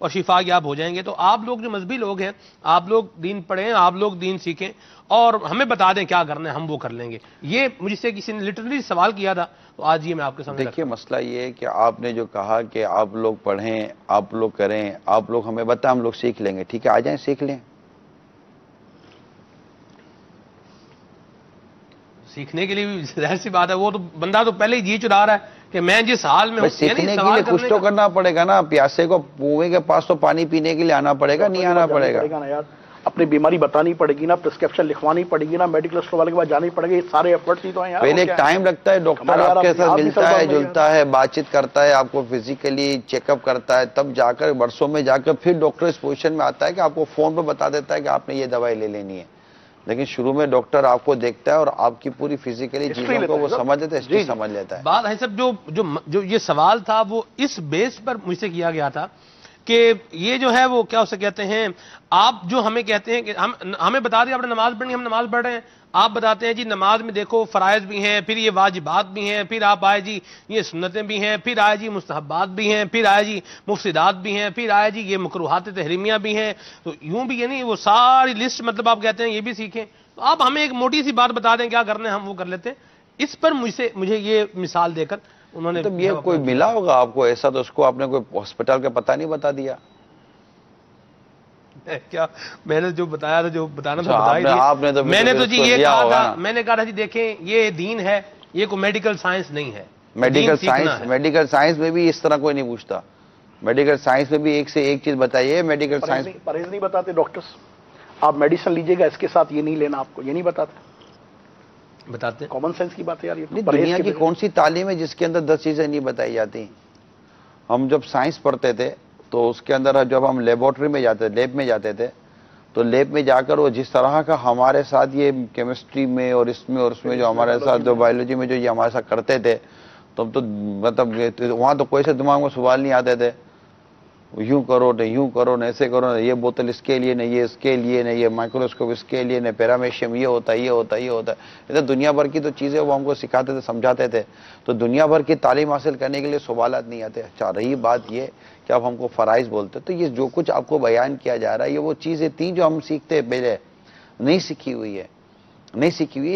اور شفا یاب ہو جائیں گے. تو آپ لوگ جو مذہبی لوگ ہیں, آپ لوگ دین پڑھیں, آپ لوگ دین سیکھیں اور ہمیں بتا دیں کیا کرنا ہے, ہم وہ کر لیں گے. یہ مجھ سے کسی نے لٹرلی سوال کیا تھا, تو آج یہ میں آپ کے سامنے دیکھیے مسئلہ یہ ہے کہ آپ نے جو کہا کہ آپ لوگ پڑھیں, آپ لوگ کریں, آپ لوگ ہمیں بتائیں, ہم لوگ سیکھ لیں گے. ٹھیک ہے, آ جائیں سیکھ لیں. سیکھنے کے لیے بھی ظاہر سی بات ہے, وہ تو بندہ تو پہلے ہی جی چلا رہا ہے کہ میں جس حال میں ہوں. سیکھنے کے لیے کچھ تو کرنا پڑے گا نا. پیاسے کو کنویں کے پاس تو پانی پینے کے لیے آنا پڑے گا, نہیں آنا پڑے گا نا یار. اپنی بیماری بتانی پڑے گی نا, پرسکرپشن لکھوانی پڑے گی نا, میڈیکل اسٹور والے کے پاس جانی پڑے گی. یہ سارے ایفرٹس ہی تو ہیں یار. پہلے ایک ٹائم لگتا ہے, ڈاکٹر آپ کے ساتھ ملتا ہے, جلتا ہے, بات چیت کرتا ہے, آپ کو فزیکلی چیک اپ کرتا ہے, تب جا کر برسوں میں جا کر پھر ڈاکٹر اس پوزیشن میں آتا ہے کہ آپ کو فون پہ بتا دیتا ہے کہ آپ نے یہ دوائی لے لینی ہے. لیکن شروع میں ڈاکٹر آپ کو دیکھتا ہے اور آپ کی پوری فزیکلی چیزوں کو وہ سمجھ لیتا ہے, ہسٹری سمجھ لیتا ہے. بات ہے سب جو یہ سوال تھا وہ اس بیس پر مجھ سے کیا گیا تھا کہ یہ جو ہے وہ کیا اسے کہتے ہیں, آپ جو ہمیں کہتے ہیں کہ ہمیں بتا دیں آپ نے نماز پڑھنی, ہم نماز پڑھ رہے ہیں, آپ بتاتے ہیں جی نماز میں دیکھو فرائض بھی ہیں, پھر یہ واجبات بھی ہیں, پھر آپ آئے جی یہ سنتیں بھی ہیں, پھر آئے جی مستحبات بھی ہیں, پھر آئے جی مفسدات بھی ہیں, پھر آئے جی یہ مکروہات تحریمیہ بھی ہیں. تو یوں بھی یعنی وہ ساری لسٹ مطلب آپ کہتے ہیں یہ بھی سیکھیں. تو آپ ہمیں ایک موٹی سی بات بتا دیں کیا کرنا ہے, ہم وہ کر لیتے ہیں. اس پر مجھے یہ مثال دے کر انہوں نے یہ کوئی ملا ہوگا آپ کو ایسا, تو اس کو آپ نے کوئی ہاسپٹل کا پتہ نہیں بتا دیا کیا؟ میں نے جو بتایا تھا, جو بتانا تھا بتا ہی دیا. میں نے تو جی یہ کہا تھا, میں نے کہا تھا جی دیکھیں یہ دین ہے, یہ کوئی میڈیکل سائنس نہیں ہے. میڈیکل سائنس میں بھی اس طرح کوئی نہیں پوچھتا. میڈیکل سائنس میں بھی ایک سے ایک چیز بتائیے. میڈیکل سائنس پرہیز نہیں بتاتے ڈاکٹرز. آپ میڈیسن لیجیے گا, اس کے ساتھ یہ نہیں لینا, آپ کو یہ نہیں بتاتے. کامن سینس کی بات ہے یار. یہ دنیا کی کون سی تعلیم ہے جس کے اندر 10 چیزیں نہیں بتائی جاتی؟ ہم جب سائنس پڑھتے تھے تو اس کے اندر جب ہم لیبورٹری میں جاتے, لیب میں جاتے تھے, تو لیب میں جا کر وہ جس طرح کا ہمارے ساتھ یہ کیمسٹری میں اور اس میں جو ہمارے ساتھ جو بایولوجی میں جو یہ ہمارے ساتھ کرتے تھے, تو مطلب وہاں تو کوئی سے دماغ میں سوال نہیں آتے تھے. یوں کرو نہ یوں کرو نہ ایسے کرو نہ, یہ بوتل اس کے لیے نہ یہ اس کے لیے نہ, یہ مائکروسکوپ اس کے لیے نہ, پیرامیشیم یہ ہوتا ہے, یہ ہوتا ہے, یہ ہوتا ہے. یہ تو دنیا بھر کی تو چیزیں وہ ہم کو سکھاتے تھے, سمجھاتے تھے. تو دنیا بھر کی تعلیم حاصل کرنے کے لیے سوالات نہیں آتے. اچھا رہی بات یہ کہ اب ہم کو فرائض بولتے, تو یہ جو کچھ آپ کو بیان کیا جا رہا ہے یہ وہ چیزیں تھیں جو ہم سیکھتے پہلے, نہیں سیکھی ہوئی ہے.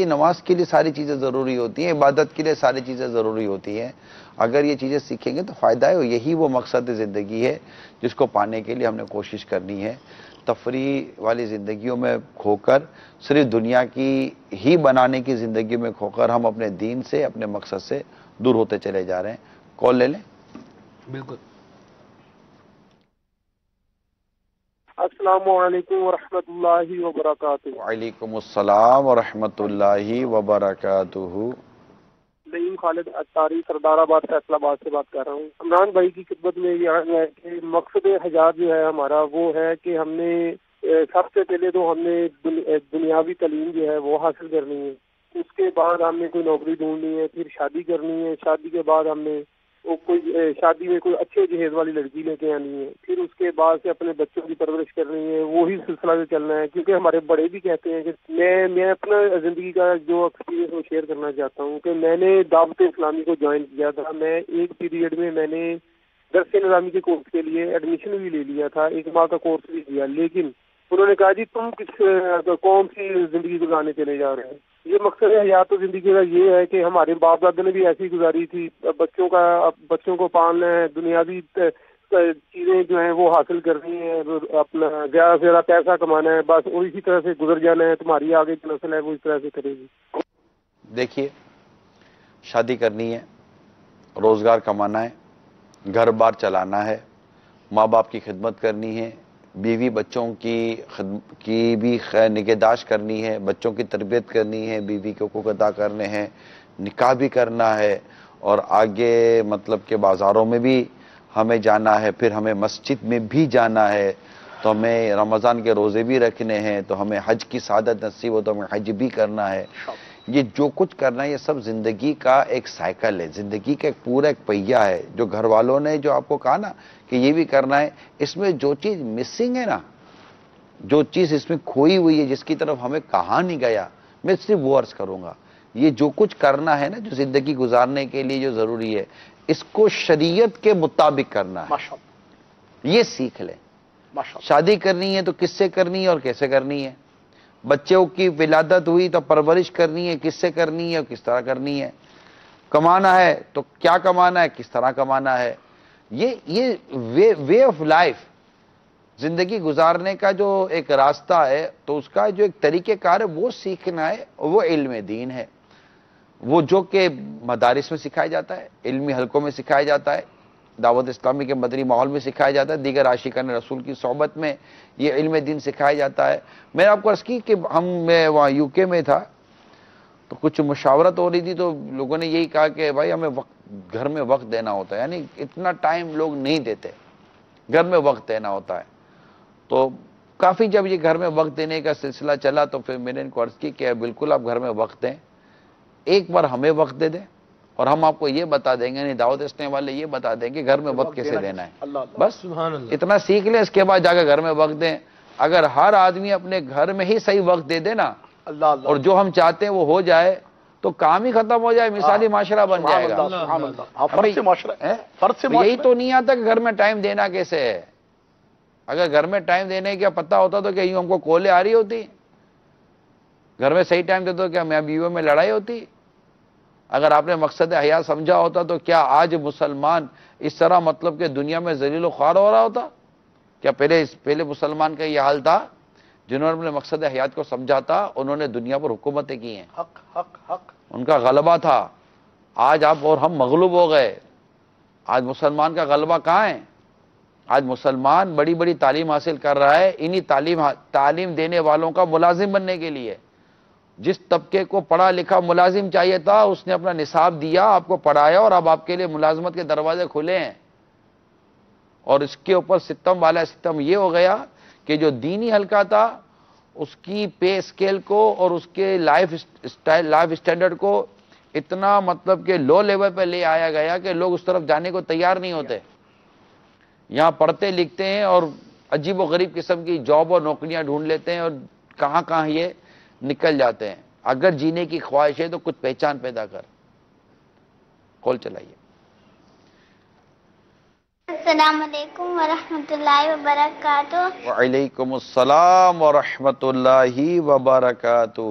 نماز کے لیے ساری چیزیں ضروری ہوتی ہیں, عبادت کے لیے ساری چیزیں ضروری ہوتی ہیں. اگر یہ چیزیں سیکھیں گے تو فائدہ ہے. یہی وہ مقصد زندگی ہے جس کو پانے کے لیے ہم نے کوشش کرنی ہے. تفریح والی زندگیوں میں کھو کر, صرف دنیا کی ہی بنانے کی زندگی میں کھو کر ہم اپنے دین سے, اپنے مقصد سے دور ہوتے چلے جا رہے ہیں. کال لے لیں. بالکل. السلام علیکم ورحمۃ اللہ وبرکاتہ. وعلیکم السلام ورحمۃ اللہ وبرکاتہ. نعیم خالد اتاری, سردار آباد, فیصل آباد سے بات کر رہا ہوں. عمران بھائی کی خدمت میں یہ عرض ہے کہ مقصد حیات جو ہے ہمارا وہ ہے کہ ہم نے سب سے پہلے تو ہم نے دنیاوی تعلیم جو ہے وہ حاصل کرنی ہے. اس کے بعد ہم نے کوئی نوکری ڈھونڈنی ہے, پھر شادی کرنی ہے. شادی کے بعد ہم نے شادی میں کوئی اچھے جہیز والی لڑکی لے کے آنی ہے. پھر اس کے بعد سے اپنے بچوں کی پرورش کرنی ہے. وہی سلسلہ سے چلنا ہے, کیونکہ ہمارے بڑے بھی کہتے ہیں کہ میں اپنا زندگی کا جو ایکسپیرینس وہ شیئر کرنا چاہتا ہوں کہ میں نے دعوت اسلامی کو جوائن کیا تھا. میں ایک پیریڈ میں نے درس نظامی کے کورس کے لیے ایڈمیشن بھی لے لیا تھا, 1 ماہ کا کورس بھی کیا. لیکن انہوں نے کہا جی تم کس قوم سی زندگی گزارنے چلے جا رہے ہیں. یہ مقصد حیات تو زندگی کا یہ ہے کہ ہمارے باپ دادا نے بھی ایسی گزاری تھی. بچوں کو پالنا ہے, دنیاوی چیزیں جو ہیں وہ حاصل کرنی ہے, اپنا زیادہ سے زیادہ پیسہ کمانا ہے, بس اور اسی طرح سے گزر جانا ہے. تمہاری آگے جو نسل ہے وہ اس طرح سے کرے گی. دیکھیے, شادی کرنی ہے, روزگار کمانا ہے, گھر بار چلانا ہے, ماں باپ کی خدمت کرنی ہے, بیوی بچوں کی بھی نگہداشت کرنی ہے, بچوں کی تربیت کرنی ہے, بیوی کے حقوق ادا کرنے ہیں, نکاح بھی کرنا ہے, اور آگے مطلب کہ بازاروں میں بھی ہمیں جانا ہے, پھر ہمیں مسجد میں بھی جانا ہے, تو ہمیں رمضان کے روزے بھی رکھنے ہیں, تو ہمیں حج کی سعادت نصیب ہو تو ہمیں حج بھی کرنا ہے. یہ جو کچھ کرنا ہے یہ سب زندگی کا ایک سائیکل ہے, زندگی کا ایک پورا ایک پہیہ ہے. جو گھر والوں نے جو آپ کو کہا نا کہ یہ بھی کرنا ہے, اس میں جو چیز مسنگ ہے نا, جو چیز اس میں کھوئی ہوئی ہے, جس کی طرف ہمیں کہا نہیں گیا, میں صرف وہ عرض کروں گا. یہ جو کچھ کرنا ہے نا, جو زندگی گزارنے کے لیے جو ضروری ہے, اس کو شریعت کے مطابق کرنا ہے. یہ سیکھ لیں. شادی کرنی ہے تو کس سے کرنی ہے اور کیسے کرنی ہے. بچوں کی ولادت ہوئی تو پرورش کرنی ہے کس سے کرنی ہے اور کس طرح کرنی ہے. کمانا ہے تو کیا کمانا ہے, کس طرح کمانا ہے. یہ وے آف لائف, زندگی گزارنے کا جو ایک راستہ ہے, تو اس کا جو ایک طریقہ کار ہے وہ سیکھنا ہے. وہ علم دین ہے, وہ جو کہ مدارس میں سکھایا جاتا ہے, علمی حلقوں میں سکھایا جاتا ہے, دعوت اسلامی کے مدنی ماحول میں سکھایا جاتا ہے, دیگر عاشقان رسول کی صحبت میں یہ علم دین سکھایا جاتا ہے. میں نے آپ کو عرض کی کہ میں وہاں یو کے میں تھا تو کچھ مشاورت ہو رہی تھی, تو لوگوں نے یہی کہا کہ بھائی ہمیں گھر میں وقت دینا ہوتا ہے, یعنی اتنا ٹائم لوگ نہیں دیتے, گھر میں وقت دینا ہوتا ہے. تو کافی جب یہ گھر میں وقت دینے کا سلسلہ چلا تو پھر میں نے ان کو عرض کی کہ بالکل آپ گھر میں وقت دیں, ایک بار ہمیں وقت دے دیں اور ہم آپ کو یہ بتا دیں گے, یعنی دعوت اسلامی والے یہ بتا دیں کہ گھر میں وقت کیسے دینا ہے. بس اتنا سیکھ لیں, اس کے بعد جا کے گھر میں وقت دیں. اگر ہر آدمی اپنے گھر میں ہی صحیح وقت دے دے نا, اور جو ہم چاہتے ہیں وہ ہو جائے, تو کام ہی ختم ہو جائے, مثالی معاشرہ بن جائے گا. یہی تو نہیں آتا کہ گھر میں ٹائم دینا کیسے ہے. اگر گھر میں ٹائم دینے کا پتہ ہوتا تو کیا یوں ہم کو کولیں آ رہی ہوتی, گھر میں صحیح ٹائم دیتے تو کیا میں بیوی میں لڑائی ہوتی. اگر آپ نے مقصد حیات سمجھا ہوتا تو کیا آج مسلمان اس طرح مطلب کہ دنیا میں ذلیل و خوار ہو رہا ہوتا. کیا پہلے مسلمان کا یہ حال تھا؟ جنہوں نے اپنے مقصد حیات کو سمجھا تھا انہوں نے دنیا پر حکومتیں کی ہیں, ان کا غلبہ تھا. آج آپ اور ہم مغلوب ہو گئے. آج مسلمان کا غلبہ کہاں ہے؟ آج مسلمان بڑی بڑی تعلیم حاصل کر رہا ہے انہی تعلیم دینے والوں کا ملازم بننے کے لیے. جس طبقے کو پڑھا لکھا ملازم چاہیے تھا اس نے اپنا نصاب دیا, آپ کو پڑھایا, اور اب آپ کے لیے ملازمت کے دروازے کھلے ہیں. اور اس کے اوپر ستم والا ستم یہ ہو گیا کہ جو دینی حلقہ تھا اس کی پے اسکیل کو اور اس کے لائف اسٹینڈرڈ کو اتنا مطلب کہ لو لیول پہ لے آیا گیا کہ لوگ اس طرف جانے کو تیار نہیں ہوتے. یہاں پڑھتے لکھتے ہیں اور عجیب و غریب قسم کی جاب اور نوکریاں ڈھونڈ لیتے ہیں, اور کہاں کہاں یہ نکل جاتے ہیں. اگر جینے کی خواہش ہے تو کچھ پہچان پیدا کر. کال چلائیے. السلام علیکم ورحمۃ اللہ وبرکاتہ. وعلیکم السلام ورحمۃ اللہ وبرکاتہ.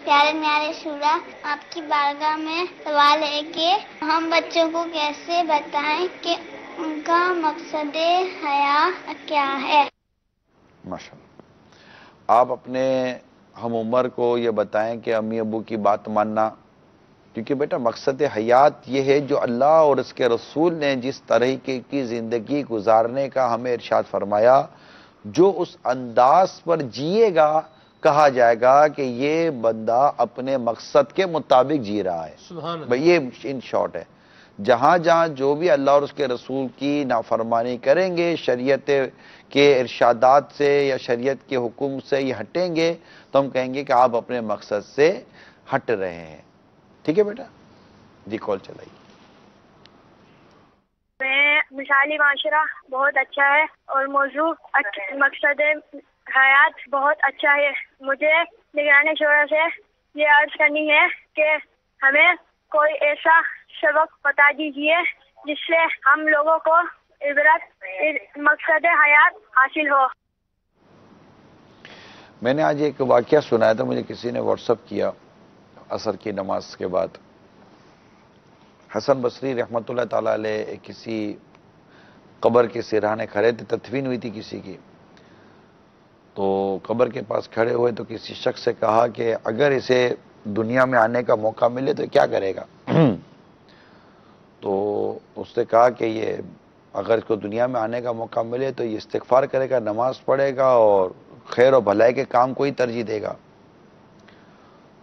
پیارے نیارے شورا, آپ کی بارگاہ میں سوال ہے کہ ہم بچوں کو کیسے بتائیں کہ ان کا مقصد حیات کیا ہے. ماشاءاللہ. آپ اپنے ہم عمر کو یہ بتائیں کہ امی ابو کی بات ماننا, کیونکہ بیٹا مقصد حیات یہ ہے جو اللہ اور اس کے رسول نے جس طریقے کی زندگی گزارنے کا ہمیں ارشاد فرمایا, جو اس انداز پر جیے گا کہا جائے گا کہ یہ بندہ اپنے مقصد کے مطابق جی رہا ہے. بھئی یہ ان شارٹ ہے. جہاں جہاں جو بھی اللہ اور اس کے رسول کی نافرمانی کریں گے, شریعت کے ارشادات سے یا شریعت کے حکم سے یہ ہٹیں گے, تو ہم کہیں گے کہ آپ اپنے مقصد سے ہٹ رہے ہیں. ٹھیک ہے بیٹا؟ جی کال چلائیے. مثالی معاشرہ بہت اچھا ہے اور موضوع مقصد حیات بہت اچھا ہے. مجھے نگران شورا سے یہ عرض کرنی ہے کہ ہمیں کوئی ایسا سبق بتا دیجیے جس سے ہم لوگوں کو عبرت مقصد حیات حاصل ہو. میں نے آج ایک واقعہ سنایا تھا, مجھے کسی نے واٹس ایپ کیا عصر کی نماز کے بعد. حسن بصری رحمۃ اللہ تعالیٰ علیہ کسی قبر کے سرہانے کھڑے تھے, تدفین ہوئی تھی کسی کی. تو قبر کے پاس کھڑے ہوئے تو کسی شخص سے کہا کہ اگر اسے دنیا میں آنے کا موقع ملے تو کیا کرے گا. تو اس نے کہا کہ یہ اگر اس کو دنیا میں آنے کا موقع ملے تو یہ استغفار کرے گا, نماز پڑھے گا اور خیر و بھلائی کے کام کو ہی ترجیح دے گا.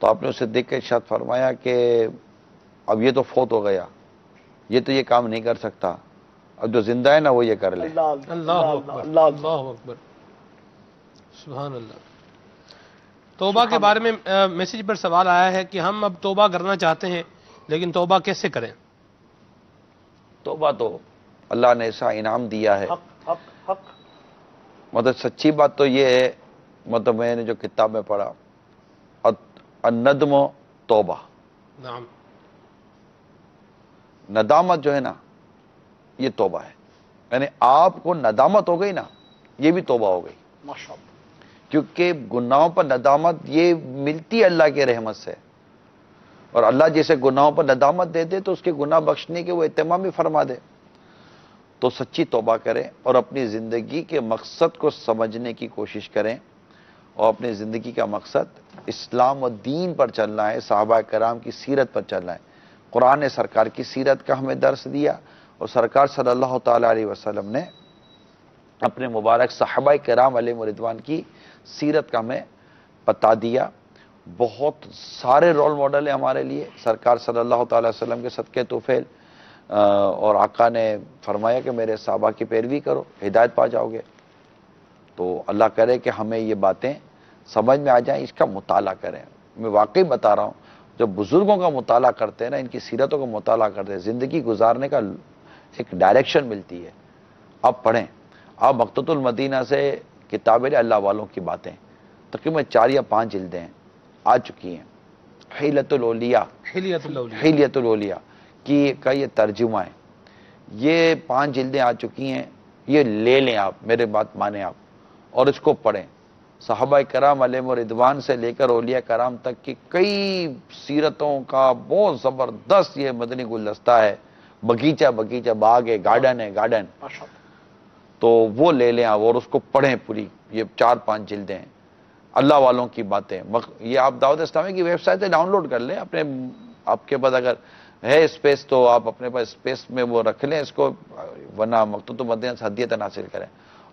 تو آپ نے اسے دیکھ کے ارشاد فرمایا کہ اب یہ تو فوت ہو گیا, یہ تو یہ کام نہیں کر سکتا, اب جو زندہ ہے نا وہ یہ کر لے. اللہ اکبر, اللہ اکبر, سبحان اللہ. توبہ کے بارے میں میسج پر سوال آیا ہے کہ ہم اب توبہ کرنا چاہتے ہیں لیکن توبہ کیسے کریں؟ توبہ تو اللہ نے ایسا انعام دیا ہے. مطلب سچی بات تو یہ ہے, مطلب میں نے جو کتاب میں پڑھا, الندم توبہ, ندامت جو ہے نا یہ توبہ ہے. یعنی آپ کو ندامت ہو گئی نا، یہ بھی توبہ ہو گئی، ماشاءاللہ، کیونکہ گناہوں پر ندامت یہ ملتی ہے اللہ کے رحمت سے، اور اللہ جیسے گناہوں پر ندامت دے دے تو اس کے گناہ بخشنے کے وہ اہتمام بھی فرما دے۔ تو سچی توبہ کریں اور اپنی زندگی کے مقصد کو سمجھنے کی کوشش کریں، اور اپنی زندگی کا مقصد اسلام و دین پر چلنا ہے، صحابہ کرام کی سیرت پر چلنا ہے۔ قرآن نے سرکار کی سیرت کا ہمیں درس دیا، اور سرکار صلی اللہ تعالیٰ علیہ وسلم نے اپنے مبارک صحابہ کرام علیہ رضوان کی سیرت کا ہمیں بتا دیا۔ بہت سارے رول ماڈل ہیں ہمارے لیے، سرکار صلی اللہ تعالیٰ علیہ وسلم کے صدقے طفیل، اور آقا نے فرمایا کہ میرے صحابہ کی پیروی کرو، ہدایت پا جاؤ گے۔ تو اللہ کرے کہ ہمیں یہ باتیں سمجھ میں آ جائیں، اس کا مطالعہ کریں۔ میں واقعی بتا رہا ہوں، جب بزرگوں کا مطالعہ کرتے ہیں نا، ان کی سیرتوں کا مطالعہ کرتے ہیں، زندگی گزارنے کا ایک ڈائریکشن ملتی ہے۔ آپ پڑھیں، آپ مکتبۃ المدینہ سے کتابیں اللہ والوں کی باتیں، تقریباً 4 یا 5 جلدیں آ چکی ہیں۔ حیلۃ الاولیاء، حیلیۃ الاولیاء کا یہ ترجمہ ہے، یہ 5 جلدیں آ چکی ہیں، یہ لے لیں آپ، میرے بات مانیں آپ، اور اس کو پڑھیں۔ صحابہ کرام علیہ رضوان سے لے کر اولیاء کرام تک کی کئی سیرتوں کا بہت زبردست یہ مدنی گلدستہ ہے، بغیچہ بغیچہ، باغ ہے، گارڈن ہے، گارڈن، تو وہ لے لیں آپ اور اس کو پڑھیں پوری، یہ 4-5 جلدیں ہیں، اللہ والوں کی باتیں۔ یہ آپ دعوت اسلامی کی ویب سائٹ سے ڈاؤن لوڈ کر لیں، اپنے آپ کے پاس اگر ہے اسپیس تو آپ اپنے پاس اسپیس میں وہ رکھ لیں اس کو، ورنہ مکتبۃ المدینہ سے ہدیت حاصل کریں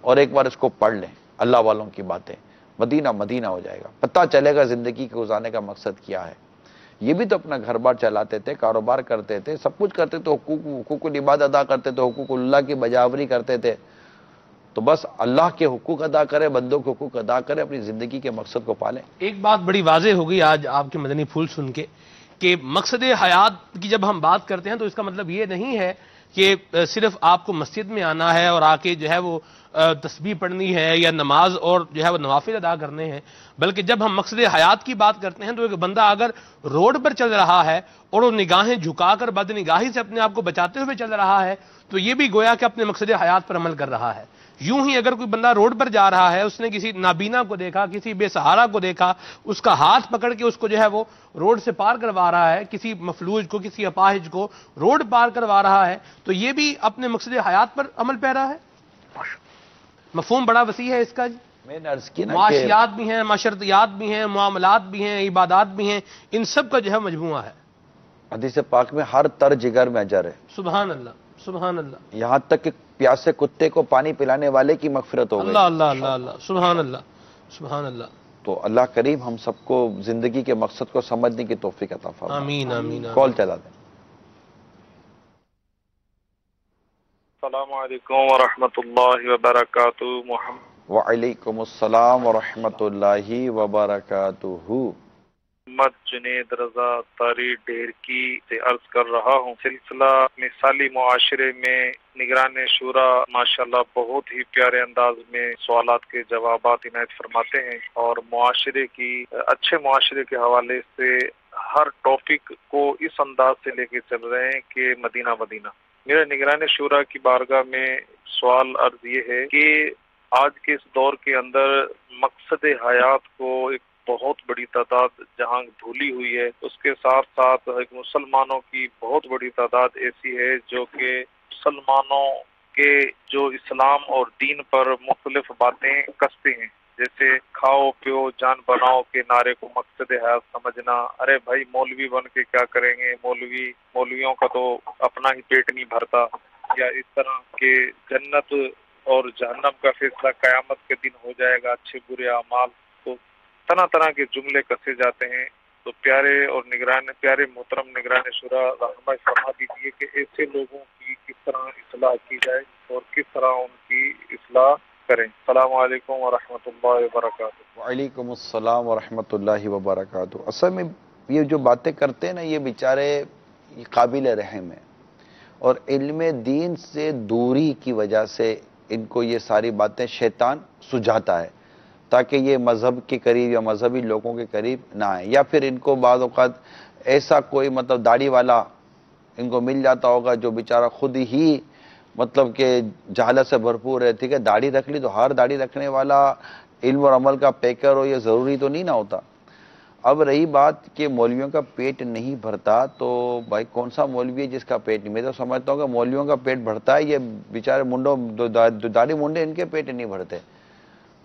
اور ایک بار اس کو پڑھ لیں، اللہ والوں کی باتیں، مدینہ مدینہ ہو جائے گا، پتہ چلے گا زندگی کے گزارنے کا مقصد کیا ہے۔ یہ بھی تو اپنا گھر بار چلاتے تھے، کاروبار کرتے تھے، سب کچھ کرتے تھے، حقوق العباد ادا کرتے تھے، حقوق اللہ کی بجاوری کرتے تھے۔ تو بس اللہ کے حقوق ادا کرے، بندوں کے حقوق ادا کرے، اپنی زندگی کے مقصد کو پالیں۔ ایک بات بڑی واضح ہو گئی آج آپ کے مدنی پھول سن کے، کہ مقصد حیات کی جب ہم بات کرتے ہیں تو اس کا مطلب یہ نہیں ہے کہ صرف آپ کو مسجد میں آنا ہے اور آ کے جو ہے وہ تسبیح پڑھنی ہے یا نماز اور جو ہے وہ نوافل ادا کرنے ہیں، بلکہ جب ہم مقصد حیات کی بات کرتے ہیں تو ایک بندہ اگر روڈ پر چل رہا ہے اور وہ نگاہیں جھکا کر بد نگاہی سے اپنے آپ کو بچاتے ہوئے چل رہا ہے تو یہ بھی گویا کہ اپنے مقصد حیات پر عمل کر رہا ہے۔ یوں ہی اگر کوئی بندہ روڈ پر جا رہا ہے، اس نے کسی نابینا کو دیکھا، کسی بے سہارا کو دیکھا، اس کا ہاتھ پکڑ کے اس کو جو ہے وہ روڈ سے پار کروا رہا ہے، کسی مفلوج کو، کسی اپاہج کو روڈ پار کروا رہا ہے، تو یہ بھی اپنے مقصد حیات پر عمل پیرا ہے۔ مفہوم بڑا وسیع ہے اس کا جی، میں نے عرض کی نا، معاشیات بھی ہیں، معاشرتیات بھی ہیں، معاملات بھی ہیں، عبادات بھی ہیں، ان سب کا جو ہے مجموعہ ہے۔ حدیث پاک میں ہر تر جگر میں اجر ہے، سبحان اللہ، سبحان اللہ، یہاں تک کہ پیاسے کتے کو پانی پلانے والے کی مغفرت ہو گئی۔ اللہ اللہ اللہ اللہ، سبحان اللہ، سبحان اللہ۔ تو اللہ کریم ہم سب کو زندگی کے مقصد کو سمجھنے کی توفیق عطا فرمائے۔ آمین آمین۔ کال چلا دیں۔ السلام علیکم ورحمۃ اللہ وبرکاتہ۔ وعلیکم السلام ورحمۃ اللہ وبرکاتہ۔ محمد جنید رضا تاری ڈیرکی سے عرض کر رہا ہوں۔ سلسلہ مثالی معاشرے میں نگران شورا ماشاءاللہ بہت ہی پیارے انداز میں سوالات کے جوابات عنایت فرماتے ہیں، اور معاشرے کی اچھے معاشرے کے حوالے سے ہر ٹاپک کو اس انداز سے لے کے چل رہے ہیں کہ مدینہ مدینہ۔ میرا نگران شورا کی بارگاہ میں سوال عرض یہ ہے کہ آج کے اس دور کے اندر مقصد حیات کو ایک بہت بڑی تعداد جہاں بھولی ہوئی ہے، اس کے ساتھ ساتھ ایک مسلمانوں کی بہت بڑی تعداد ایسی ہے جو کہ مسلمانوں کے جو اسلام اور دین پر مختلف باتیں کستے ہیں، جیسے کھاؤ پیو جان بناؤ کے نعرے کو مقصد حیات سمجھنا۔ ارے بھائی مولوی بن کے کیا کریں گے، مولویوں کا تو اپنا ہی پیٹ نہیں بھرتا، یا اس طرح کے جنت اور جہنم کا فیصلہ قیامت کے دن ہو جائے گا، اچھے برے اعمال، تو طرح طرح کے جملے کسے جاتے ہیں۔ تو پیارے محترم نگران شورا رہنمائی فرما دیجیے کہ ایسے لوگوں کی کس طرح اصلاح کی جائے اور کس طرح ان کی اصلاح کریں۔ السلام علیکم ورحمۃ اللہ وبرکاتہ۔ وعلیکم السلام ورحمۃ اللہ وبرکاتہ۔ اصل میں یہ جو باتیں کرتے ہیں نا، یہ بیچارے قابل رحم ہیں، اور علم دین سے دوری کی وجہ سے ان کو یہ ساری باتیں شیطان سجھاتا ہے تاکہ یہ مذہب کے قریب یا مذہبی لوگوں کے قریب نہ آئیں، یا پھر ان کو بعض اوقات ایسا کوئی داڑھی والا ان کو مل جاتا ہوگا جو بیچارہ خود ہی مطلب کہ جہالت سے بھرپور ہے. ٹھیک ہے داڑھی رکھ لی تو ہر داڑھی رکھنے والا علم اور عمل کا پیکر ہو، یہ ضروری تو نہیں نہ ہوتا. اب رہی بات کہ مولویوں کا پیٹ نہیں بھرتا، تو بھائی کون سا مولوی ہے جس کا پیٹ نہیں؟ میں تو سمجھتا ہوں کہ مولویوں کا پیٹ بھرتا ہے، یہ بیچارے منڈوں داڑھی منڈے ان کے پیٹ نہیں بھرتے.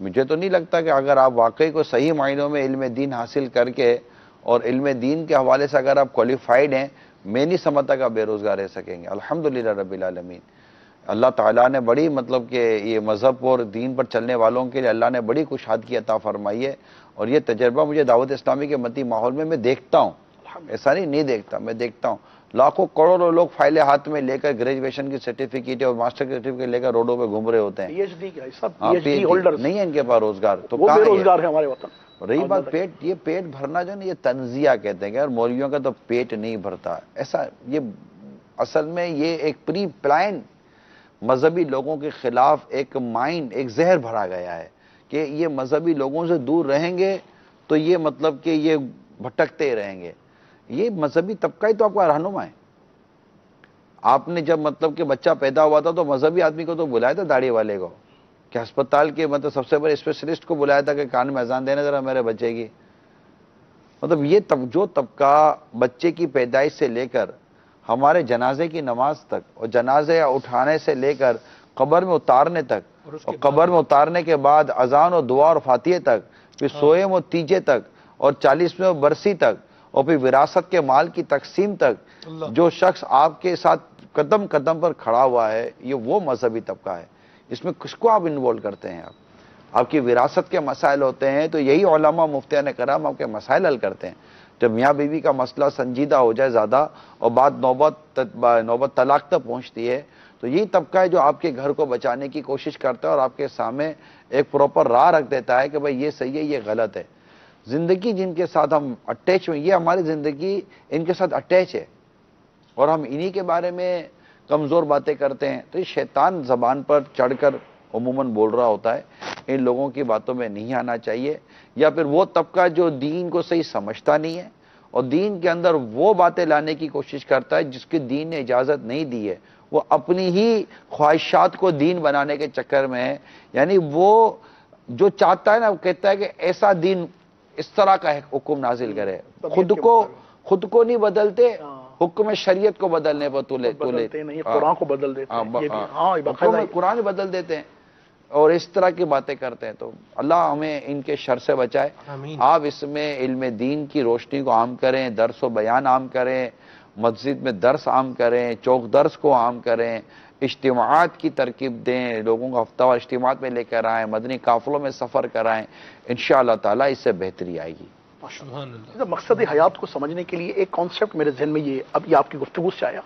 مجھے تو نہیں لگتا کہ اگر آپ واقعی کو صحیح معنوں میں علم دین حاصل کر کے اور علم دین کے حوالے سے اگر آپ کوالیفائڈ ہیں، میں نہیں سمجھتا کہ آپ بے روزگار رہ سکیں گے. الحمدللہ رب العالمین، اللہ تعالیٰ نے بڑی مطلب کہ یہ مذہب اور دین پر چلنے والوں کے لیے اللہ نے بڑی کشادگی عطا فرمائی ہے. اور یہ تجربہ مجھے دعوت اسلامی کے مدنی ماحول میں دیکھتا ہوں، ایسا نہیں دیکھتا، میں دیکھتا ہوں لاکھوں کروڑوں لوگ فائلیں ہاتھ میں لے کر گریجویشن کی سرٹیفکیٹ اور ماسٹر کی سرٹیفکیٹ لے کر روڈوں پہ گھوم رہے ہوتے ہیں. نہیں ہے ان کے پاس روزگار، تو وہ بے روزگار ہے ہمارے وطن. رہی بات پیٹ، یہ پیٹ بھرنا جو نا یہ تنزیہ کہتے ہیں کہ یار مولویوں کا تو پیٹ نہیں بھرتا. ایسا یہ اصل میں یہ ایک پری پلان مذہبی لوگوں کے خلاف ایک مائنڈ، ایک زہر بھرا گیا ہے کہ یہ مذہبی لوگوں سے دور رہیں گے تو یہ مطلب کہ یہ بھٹکتے رہیں گے. یہ مذہبی طبقہ ہی تو آپ کا رہنما ہے. آپ نے جب مطلب کہ بچہ پیدا ہوا تھا تو مذہبی آدمی کو تو بلایا تھا، داڑھی والے کو، کہ ہسپتال کے مطلب سب سے بڑے اسپیشلسٹ کو بلایا تھا کہ کان میں اذان دینے ذرا میرے بچے کی. مطلب یہ جو طبقہ بچے کی پیدائش سے لے کر ہمارے جنازے کی نماز تک اور جنازے اٹھانے سے لے کر قبر میں اتارنے تک اور قبر میں اتارنے کے بعد اذان اور دعا اور فاتحے تک، پھر سوئم اور تیجے تک اور 40ویں برسی تک اور پھر وراثت کے مال کی تقسیم تک جو شخص آپ کے ساتھ قدم قدم پر کھڑا ہوا ہے، یہ وہ مذہبی طبقہ ہے. اس میں کس کو آپ انوالو کرتے ہیں؟ آپ کی وراثت کے مسائل ہوتے ہیں تو یہی علماء مفتیان کرام آپ کے مسائل حل کرتے ہیں. جب میاں بیوی کا مسئلہ سنجیدہ ہو جائے زیادہ اور بات نوبت طلاق تک پہنچتی ہے تو یہی طبقہ ہے جو آپ کے گھر کو بچانے کی کوشش کرتا ہے اور آپ کے سامنے ایک پراپر راہ رکھ دیتا ہے کہ بھائی یہ صحیح ہے، یہ غلط ہے. زندگی جن کے ساتھ ہم اٹیچ ہوئے، یہ ہماری زندگی ان کے ساتھ اٹیچ ہے اور ہم انہی کے بارے میں کمزور باتیں کرتے ہیں. تو یہ شیطان زبان پر چڑھ کر عموماً بول رہا ہوتا ہے. ان لوگوں کی باتوں میں نہیں آنا چاہیے. یا پھر وہ طبقہ جو دین کو صحیح سمجھتا نہیں ہے اور دین کے اندر وہ باتیں لانے کی کوشش کرتا ہے جس کی دین نے اجازت نہیں دی ہے، وہ اپنی ہی خواہشات کو دین بنانے کے چکر میں ہے. یعنی وہ جو چاہتا ہے نا، وہ کہتا ہے کہ ایسا دین اس طرح کا حکم نازل کرے. خود کو نہیں بدلتے، حکم شریعت کو بدلنے پر قرآن کو بدل دیتے ہیں، قرآن بدل دیتے ہیں اور اس طرح کی باتیں کرتے ہیں. تو اللہ ہمیں ان کے شر سے بچائے. آپ اس میں علم دین کی روشنی کو عام کریں، درس و بیان عام کریں، مسجد میں درس عام کریں، چوک درس کو عام کریں، اجتماعات کی ترکیب دیں، لوگوں کو ہفتہ وار اجتماعات میں لے کر آئیں، مدنی قافلوں میں سفر کرائیں. انشاءاللہ تعالیٰ اس سے بہتری آئے گی. مقصد حیات کو سمجھنے کے لیے ایک کانسیپٹ میرے ذہن میں یہ آپ کی گفتگو سے آیا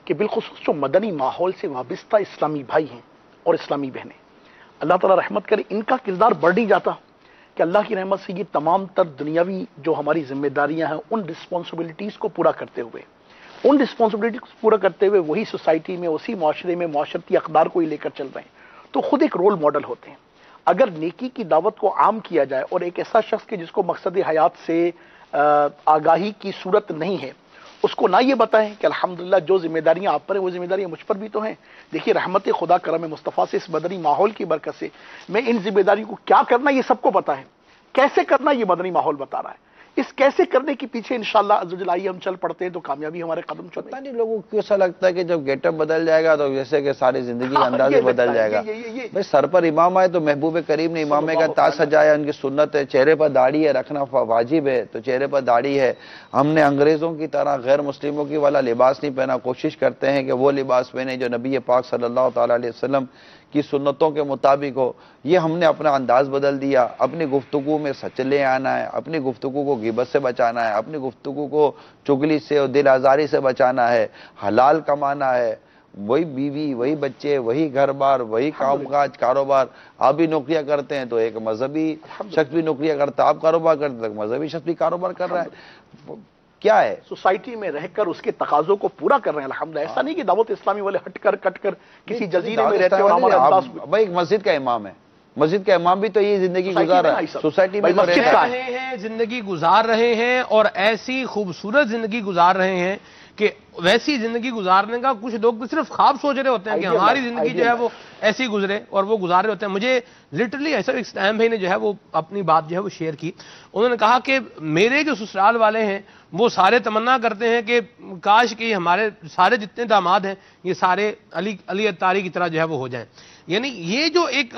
کہ بالخصوص جو مدنی ماحول سے وابستہ اسلامی بھائی ہیں اور اسلامی بہنیں، اللہ تعالیٰ رحمت کرے، ان کا کردار بڑھ نہیں جاتا کہ اللہ کی رحمت سے یہ تمام تر دنیاوی جو ہماری ذمہ داریاں ہیں ان رسپانسبلٹیز کو پورا کرتے ہوئے وہی سوسائٹی میں، اسی معاشرے میں معاشرتی اقدار کو ہی لے کر چل رہے ہیں، تو خود ایک رول ماڈل ہوتے ہیں. اگر نیکی کی دعوت کو عام کیا جائے اور ایک ایسا شخص کہ جس کو مقصد حیات سے آگاہی کی صورت نہیں ہے، اس کو نہ یہ بتائیں کہ الحمدللہ جو ذمہ داریاں آپ پر ہیں وہ ذمہ داریاں مجھ پر بھی تو ہیں. دیکھیے رحمت خدا کرم مصطفیٰ سے، اس مدنی ماحول کی برکت سے میں ان ذمہ داریوں کو کیا کرنا یہ سب کو پتا ہے، کیسے کرنا یہ مدنی ماحول بتا رہا ہے. اس کیسے کرنے کے پیچھے انشاءاللہ عزوجل آئیے ہم چل پڑتے ہیں تو کامیابی ہمارے قدم چلتے ہیں. پتہ نہیں لوگوں کو ایسا لگتا ہے کہ جب گیٹ اپ بدل جائے گا تو جیسے کہ ساری زندگی کا انداز ہی بدل جائے گا. بھائی سر پر امام آئے تو محبوب کریم نے امامے کا تاج سجایا، ان کی سنت ہے. چہرے پر داڑھی ہے، رکھنا واجب ہے تو چہرے پر داڑھی ہے. ہم نے انگریزوں کی طرح غیر مسلموں کی والا لباس نہیں پہنا، کوشش کرتے ہیں کہ وہ لباس پہنے جو نبی پاک صلی اللہ تعالیٰ علیہ وسلم کی سنتوں کے مطابق ہو. یہ ہم نے اپنا انداز بدل دیا. اپنی گفتگو میں سچ لے آنا ہے، اپنی گفتگو کو غیبت سے بچانا ہے، اپنی گفتگو کو چگلی سے اور دل آزاری سے بچانا ہے، حلال کمانا ہے. وہی بیوی، وہی بچے، وہی گھر بار، وہی کام کاج، کاروبار. آپ بھی نوکریاں کرتے ہیں تو ایک مذہبی شخص بھی نوکریاں کرتا ہے، آپ کاروبار کرتے ہیں مذہبی شخص بھی کاروبار کر رہا ہے. کیا ہے سوسائٹی میں رہ کر اس کے تقاضوں کو پورا کر رہے ہیں الحمدللہ. ایسا نہیں کہ دعوت اسلامی والے ہٹ کر کٹ کر کسی جزیرے میں رہتے ہیں. بھائی ایک مسجد کا امام ہے، مسجد کا امام بھی تو یہ زندگی گزار رہا ہے، سوسائٹی میں رہے ہیں، زندگی گزار رہے ہیں اور ایسی خوبصورت زندگی گزار رہے ہیں کہ ویسی زندگی گزارنے کا کچھ لوگ صرف خواب سوچ رہے ہوتے ہیں کہ ہماری زندگی جو ہے وہ ایسی گزرے اور وہ گزار رہے ہوتے ہیں. مجھے لٹرلی ایسا اسلام بھائی نے جو ہے وہ اپنی بات جو ہے وہ شیئر کی. انہوں نے کہا کہ میرے جو سسرال والے ہیں وہ سارے تمنا کرتے ہیں کہ کاش کہ ہمارے سارے جتنے داماد ہیں یہ سارے علی اتاری کی طرح جو ہے وہ ہو جائیں. یعنی یہ جو ایک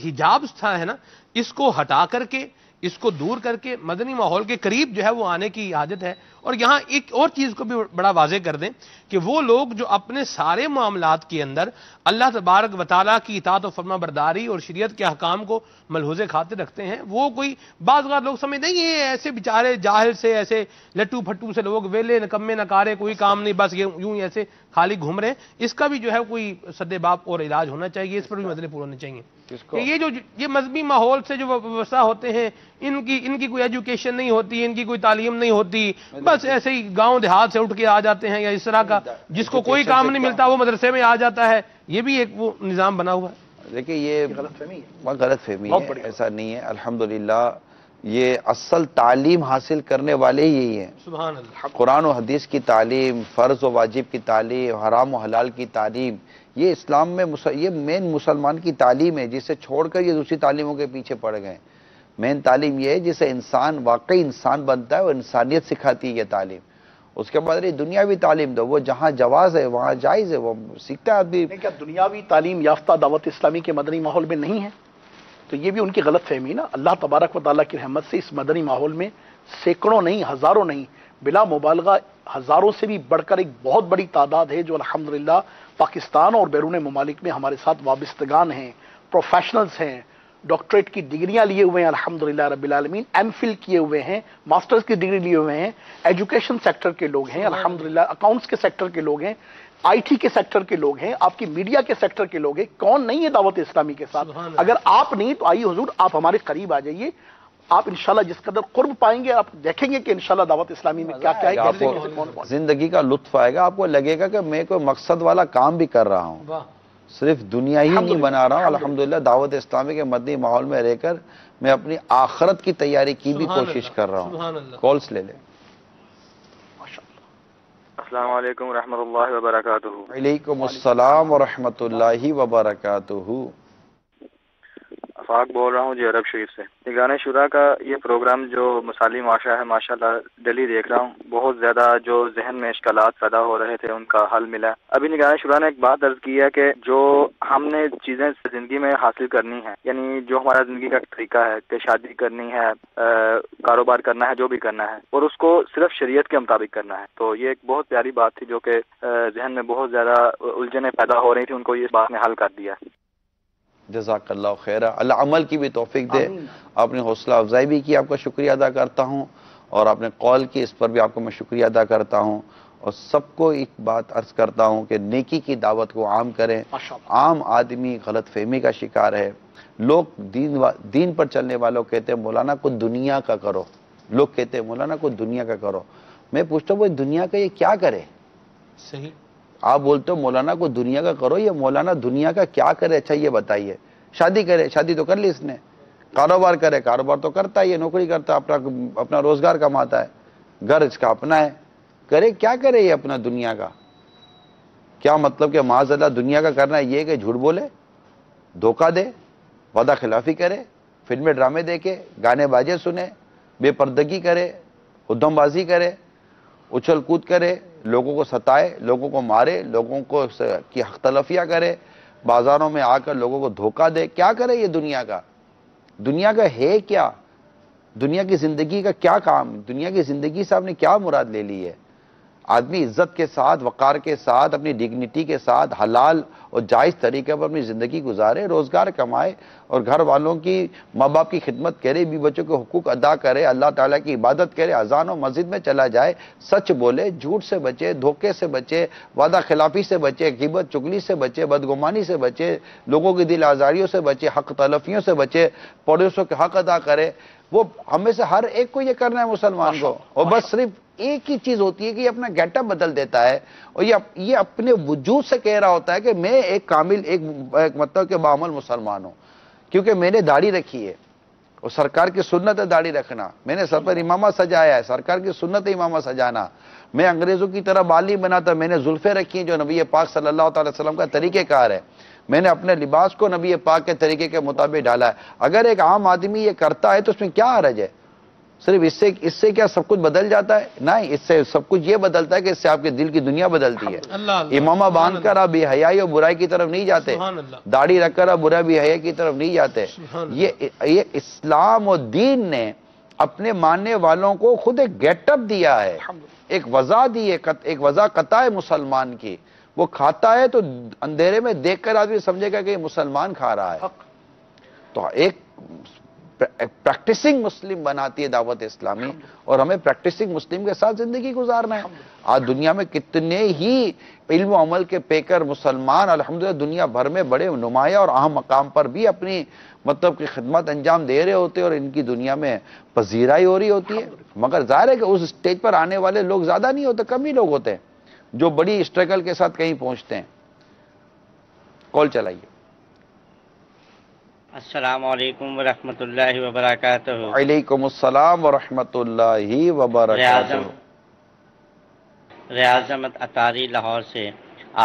حجاب تھا ہے نا، اس کو ہٹا کر کے، اس کو دور کر کے مدنی ماحول کے قریب جو ہے وہ آنے کی حاجت ہے. اور یہاں ایک اور چیز کو بھی بڑا واضح کر دیں کہ وہ لوگ جو اپنے سارے معاملات کے اندر اللہ تبارک و تعالیٰ کی اطاعت و فرما برداری اور شریعت کے احکام کو ملحوظ خاطر رکھتے ہیں، وہ کوئی بعض اوقات لوگ سمجھتے ہیں یہ ایسے بیچارے جاہل سے، ایسے لٹو پھٹو سے لوگ، ویلے نکمے نکارے، کوئی کام نہیں، بس یوں ہی ایسے خالی گھوم رہے ہیں. اس کا بھی جو ہے کوئی سد باب اور علاج ہونا چاہیے، اس پر بھی مسئلے پورے ہونے چاہیے. یہ مذہبی ماحول سے جو وابستہ ہوتے ہیں، ان کی کوئی ایجوکیشن نہیں ہوتی، ان کی کوئی تعلیم نہیں ہوتی، بس ایسے ہی گاؤں دیہات سے اٹھ کے آ جاتے ہیں، یا اس طرح کا جس کو کوئی کام نہیں ملتا وہ مدرسے میں آ جاتا ہے. یہ بھی ایک وہ نظام بنا ہوا ہے. دیکھیں یہ غلط فہمی ہے، ایسا نہیں ہے. الحمدللہ یہ اصل تعلیم حاصل کرنے والے ہی یہی ہیں. سبحان اللہ. قرآن و حدیث کی تعلیم، فرض و واجب کی تعلیم، حرام و حلال کی تعلیم، یہ اسلام میں یہ مین مسلمان کی تعلیم ہے، جسے چھوڑ کر یہ دوسری تعلیموں کے پیچھے پڑ گئے. مین تعلیم یہ ہے جسے انسان واقعی انسان بنتا ہے، وہ انسانیت سکھاتی ہے یہ تعلیم. اس کے بعد دنیاوی تعلیم دو، وہ جہاں جواز ہے وہاں جائز ہے، وہ سیکھتا ہے آدمی. کیا دنیاوی تعلیم یافتہ دعوت اسلامی کے مدنی ماحول میں نہیں ہے؟ تو یہ بھی ان کی غلط فہمی نا. اللہ تبارک و تعالیٰ کی رحمت سے اس مدنی ماحول میں سینکڑوں نہیں، ہزاروں نہیں، بلا مبالغہ ہزاروں سے بھی بڑھ کر ایک بہت بڑی تعداد ہے جو الحمدللہ پاکستان اور بیرون ممالک میں ہمارے ساتھ وابستگان ہیں، پروفیشنلز ہیں، ڈاکٹریٹ کی ڈگریاں لیے ہوئے ہیں الحمدللہ رب العالمین، ایم فل کیے ہوئے ہیں، ماسٹرز کی ڈگری لیے ہوئے ہیں، ایجوکیشن سیکٹر کے لوگ ہیں الحمدللہ، اکاؤنٹس کے سیکٹر کے لوگ ہیں، آئی ٹی کے سیکٹر کے لوگ ہیں، آپ کی میڈیا کے سیکٹر کے لوگ ہیں. کون نہیں ہے دعوت اسلامی کے ساتھ؟ اگر آپ نہیں تو آئیے حضور آپ ہمارے قریب آ جائیے. آپ انشاءاللہ جس قدر قرب پائیں گے آپ دیکھیں گے کہ انشاءاللہ دعوت اسلامی میں کیا کیا ہے. آپ کو زندگی کا لطف آئے گا، آپ کو لگے گا کہ میں کوئی مقصد والا کام بھی کر رہا ہوں، صرف دنیا ہی نہیں بنا رہا ہوں. الحمدللہ دعوت اسلامی کے مدنی ماحول میں رہ کر میں اپنی آخرت کی تیاری کی بھی کوشش کر رہا ہوں. کالز لے لیں. السلام علیکم ورحمۃ اللہ وبرکاتہ. وعلیکم السلام ورحمۃ اللہ وبرکاتہ. افاق بول رہا ہوں جی عرب شریف سے. نگران شورا کا یہ پروگرام جو مثالی معاشرہ ہے ماشاءاللہ ڈیلی دیکھ رہا ہوں، بہت زیادہ جو ذہن میں اشکالات پیدا ہو رہے تھے ان کا حل ملا. ابھی نگران شورا نے ایک بات عرض کی ہے کہ جو ہم نے چیزیں زندگی میں حاصل کرنی ہے، یعنی جو ہمارا زندگی کا طریقہ ہے کہ شادی کرنی ہے، کاروبار کرنا ہے، جو بھی کرنا ہے، اور اس کو صرف شریعت کے مطابق کرنا ہے. تو یہ ایک بہت پیاری بات تھی جو کہ ذہن میں بہت زیادہ الجھنیں پیدا ہو رہی تھی، ان کو یہ بات نے حل کر دیا. جزاک اللہ خیر. اللہ عمل کی بھی توفیق دے. آپ نے حوصلہ افزائی بھی کی، آپ کا شکریہ ادا کرتا ہوں، اور آپ نے کال کی اس پر بھی آپ کو میں شکریہ ادا کرتا ہوں. اور سب کو ایک بات عرض کرتا ہوں کہ نیکی کی دعوت کو عام کریں. عام آدمی غلط فہمی کا شکار ہے. لوگ دین پر چلنے والوں کہتے ہیں مولانا کو دنیا کا کرو، لوگ کہتے ہیں مولانا کو دنیا کا کرو. میں پوچھتا ہوں وہ دنیا کا یہ کیا کرے؟ صحیح. آپ بولتے ہو مولانا کو دنیا کا کرو، یہ مولانا دنیا کا کیا کرے؟ اچھا یہ بتائیے. شادی کرے، شادی تو کر لی اس نے. کاروبار کرے، کاروبار تو کرتا ہے، یہ نوکری کرتا ہے، اپنا روزگار کماتا ہے، گھر اس کا اپنا ہے. کرے کیا کرے یہ اپنا دنیا کا؟ کیا مطلب کہ معاذ اللہ دنیا کا کرنا یہ کہ جھوٹ بولے، دھوکہ دے، وعدہ خلافی کرے، فلمیں ڈرامے دیکھے، گانے باجے سنے، بے پردگی کرے، ادھم بازی کرے، اچھل کود کرے، لوگوں کو ستائے، لوگوں کو مارے، لوگوں کو کی حق تلفیاں کرے، بازاروں میں آ کر لوگوں کو دھوکہ دے. کیا کرے یہ دنیا کا؟ دنیا کا ہے کیا؟ دنیا کی زندگی کا کیا کام؟ دنیا کی زندگی سے آپ نے کیا مراد لے لی ہے؟ آدمی عزت کے ساتھ، وقار کے ساتھ، اپنی ڈگنیٹی کے ساتھ حلال اور جائز طریقے پر اپنی زندگی گزارے، روزگار کمائے، اور گھر والوں کی، ماں باپ کی خدمت کرے، بیوی بچوں کے حقوق ادا کرے، اللہ تعالیٰ کی عبادت کرے، اذان و مسجد میں چلا جائے، سچ بولے، جھوٹ سے بچے، دھوکے سے بچے، وعدہ خلافی سے بچے، غیبت چگلی سے بچے، بدگمانی سے بچے، لوگوں کی دل آزاریوں سے بچے، حق تلفیوں سے بچے، پڑوسیوں کے حق ادا کرے. وہ ہمیں سے ہر ایک کو یہ کرنا ہے مسلمان کو. اور بس صرف ایک ہی چیز ہوتی ہے کہ یہ اپنا گیٹ اپ بدل دیتا ہے، اور یہ اپنے وجود سے کہہ رہا ہوتا ہے کہ میں ایک کامل، ایک مطلب کہ بعمل مسلمان ہوں، کیونکہ میں نے داڑھی رکھی ہے، اور سرکار کی سنت ہے داڑھی رکھنا. میں نے سر پر امامہ سجایا ہے، سرکار کی سنت ہے امامہ سجانا. میں انگریزوں کی طرح بال نہیں بناتا، میں نے زلفیں رکھی ہیں جو نبی پاک صلی اللہ تعالی وسلم کا طریقہ کار ہے. میں نے اپنے لباس کو نبی پاک کے طریقے کے مطابق ڈالا ہے. اگر ایک عام آدمی یہ کرتا ہے تو اس میں کیا حرج ہے؟ صرف اس سے کیا سب کچھ بدل جاتا ہے؟ نہیں، اس سے سب کچھ یہ بدلتا ہے کہ اس سے آپ کے دل کی دنیا بدلتی ہے. امامہ باندھ کر آپ بے حیائی اور برائی کی طرف نہیں جاتے، داڑھی رکھ کر آپ برا بے حیائی کی طرف نہیں جاتے. یہ اسلام اور دین نے اپنے ماننے والوں کو خود ایک گیٹ اپ دیا ہے، ایک وضع دی ہے، ایک وضع قطع ہے مسلمان کی. وہ کھاتا ہے تو اندھیرے میں دیکھ کر آدمی سمجھے گا کہ یہ مسلمان کھا رہا ہے. تو ایک پریکٹسنگ مسلم بناتی ہے دعوت اسلامی، اور ہمیں پریکٹسنگ مسلم کے ساتھ زندگی گزارنا ہے. آج دنیا میں کتنے ہی علم و عمل کے پیکر مسلمان الحمدللہ دنیا بھر میں بڑے نمایاں اور اہم مقام پر بھی اپنی مطلب کی خدمت انجام دے رہے ہوتے ہیں، اور ان کی دنیا میں پذیرائی ہو رہی ہوتی ہے. مگر ظاہر ہے کہ اس سٹیج پر آنے والے لوگ زیادہ نہیں ہوتے، کم ہی لوگ ہوتے ہیں جو بڑی اسٹرگل کے ساتھ کہیں پہنچتے ہیں. کال چلائیے. السلام علیکم ورحمۃ اللہ وبرکاتہ. وعلیکم السلام ورحمۃ اللہ وبرکاتہ. ریاض احمد اطاری لاہور سے.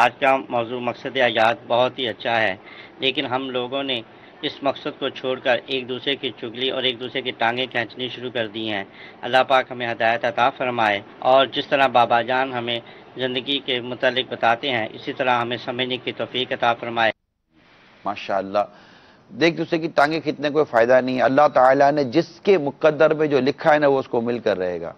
آج کا موضوع مقصد حیات بہت ہی اچھا ہے، لیکن ہم لوگوں نے اس مقصد کو چھوڑ کر ایک دوسرے کی چگلی اور ایک دوسرے کی ٹانگیں کھینچنی شروع کر دی ہیں. اللہ پاک ہمیں ہدایت عطا فرمائے، اور جس طرح بابا جان ہمیں زندگی کے متعلق بتاتے ہیں اسی طرح ہمیں سمجھنے کی توفیق عطا فرمائے. ماشاءاللہ. دیکھ دوسرے کی ٹانگیں کھینچنے کوئی فائدہ نہیں. اللہ تعالیٰ نے جس کے مقدر میں جو لکھا ہے نا وہ اس کو مل کر رہے گا.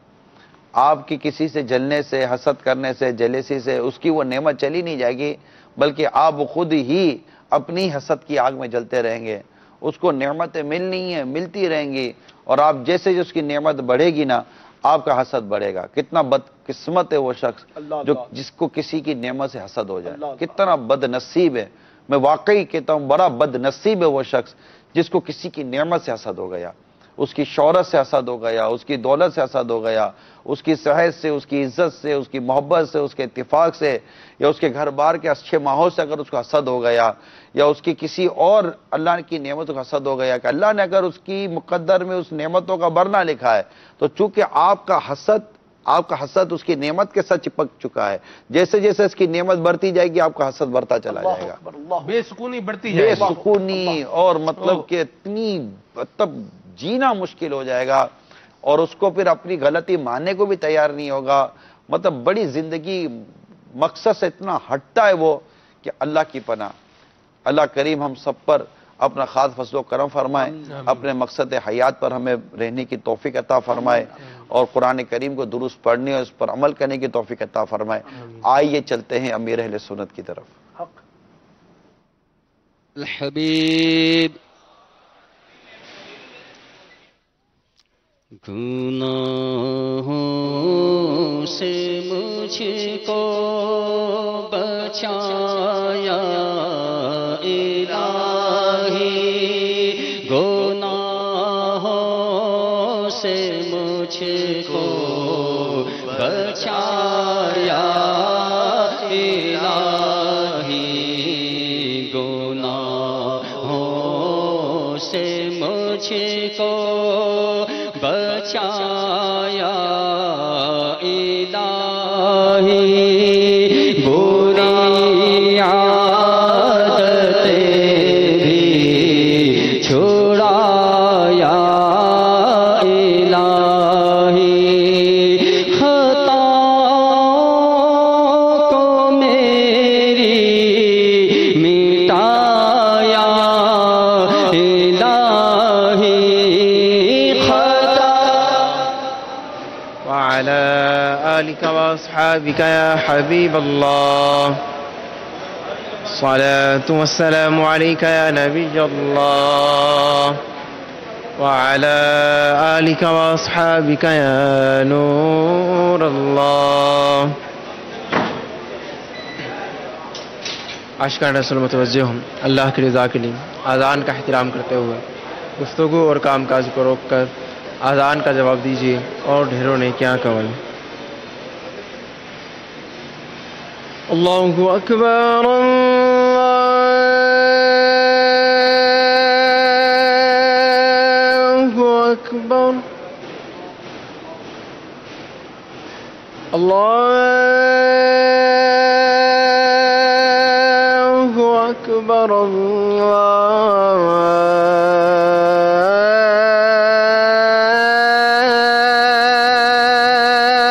آپ کی کسی سے جلنے سے، حسد کرنے سے، جلیسی سے اس کی وہ نعمت چلی نہیں جائے گی، بلکہ آپ خود ہی اپنی حسد کی آگ میں جلتے رہیں گے. اس کو نعمتیں ملنی ہیں، ملتی رہیں گی، اور آپ جیسے جو اس کی نعمت بڑھے گی نا آپ کا حسد بڑھے گا. کتنا بدقسمت ہے وہ شخص جو جس کو کسی کی نعمت سے حسد ہو جائے. کتنا بد نصیب ہے. میں واقعی کہتا ہوں بڑا بد نصیب ہے وہ شخص جس کو کسی کی نعمت سے حسد ہو گیا، اس کی شہرت سے حسد ہو گیا، اس کی دولت سے حسد ہو گیا، اس کی صحت سے، اس کی عزت سے، اس کی محبت سے، اس کے اتفاق سے، یا اس کے گھر بار کے اچھے ماحول سے اگر اس کو حسد ہو گیا، یا اس کی کسی اور اللہ کی نعمتوں کا حسد ہو گیا کہ اللہ نے اگر اس کی مقدر میں اس نعمتوں کا بڑھنا لکھا ہے تو چونکہ آپ کا حسد اس کی نعمت کے ساتھ چپک چکا ہے، جیسے جیسے اس کی نعمت بڑھتی جائے گی آپ کا حسد بڑھتا چلا جائے گا. بے سکونی بڑھتی جائے گی، بے سکونی، اور مطلب کہ اتنی مطلب جینا مشکل ہو جائے گا، اور اس کو پھر اپنی غلطی ماننے کو بھی تیار نہیں ہوگا. مطلب بڑی زندگی مقصد سے اتنا ہٹتا ہے وہ کہ اللہ کی پناہ. اللہ کریم ہم سب پر اپنا خاص فضل و کرم فرمائے، اپنے مقصد حیات پر ہمیں رہنے کی توفیق عطا فرمائے، اور قرآن کریم کو درست پڑھنے اور اس پر عمل کرنے کی توفیق عطا فرمائے. آئیے چلتے ہیں امیر اہل سنت کی طرف. الحبیب گناہوں سے مجھ کو بچایا الہی، گناہوں سے مجھ کو بچایا الہی، گناہوں سے مجھ کو بچایا الہی، بری عادتیں بھی چھڑایا الہی، خطاؤں کو میری مٹایا الہی، وعلى آلك وأصحابك يا حبيب الله، الصلاة والسلام عليك يا نبي الله، وعلى آلك وأصحابك يا نور الله. عاشقان رسول متوجہ ہوں اللہ کی رضا کے لیے اذان کا احترام کرتے ہوئے گفتگو اور کام کاج کو روک کر اذان کا جواب دیجیے اور ڈھیروں نے کیا قول. اللہ اکبر اللہ أكبر الله أكبر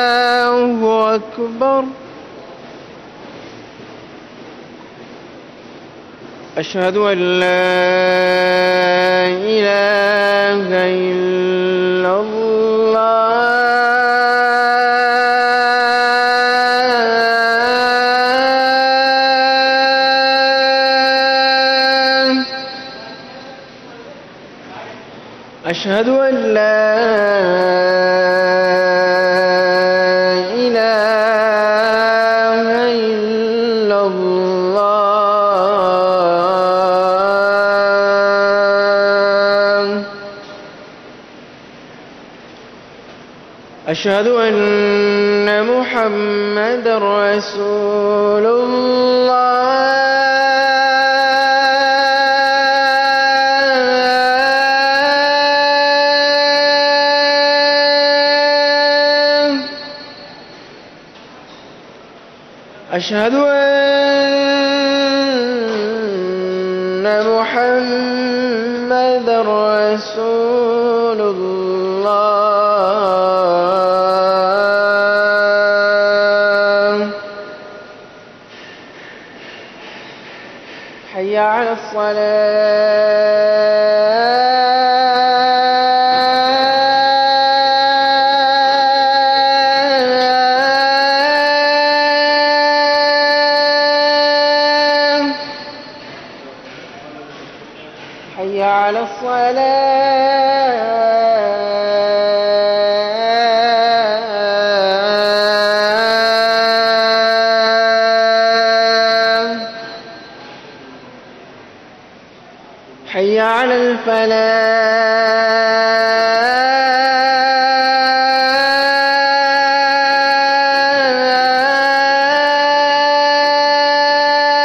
الله أكبر أشهد أن لا إله إلا الله أشهد أن لا إله إلا الله أشهد أن محمدا رسول الله أشهد أن محمدا رسول الله حي على الصلاة حي على الصلاة حي على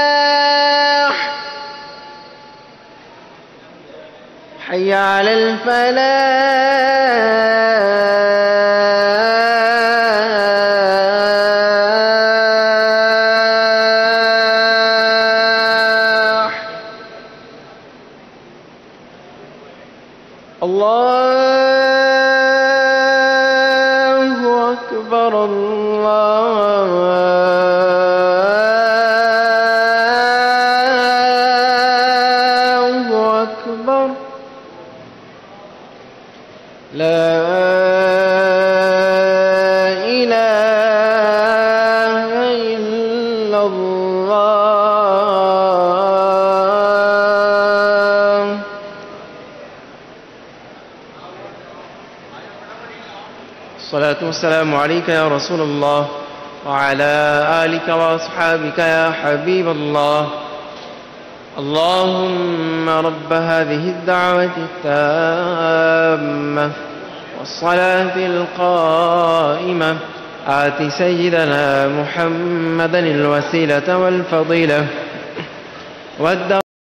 الفلاح حي على الفلاح الله أكبر الله أكبر لا إله إلا الله الصلاة والسلام عليك يا رسول الله وعلى آلك وأصحابك يا حبيب الله اللهم رب هذه الدعوة التامة والصلاة القائمة آت سيدنا محمدا الوسيلة والفضيلة والدرجة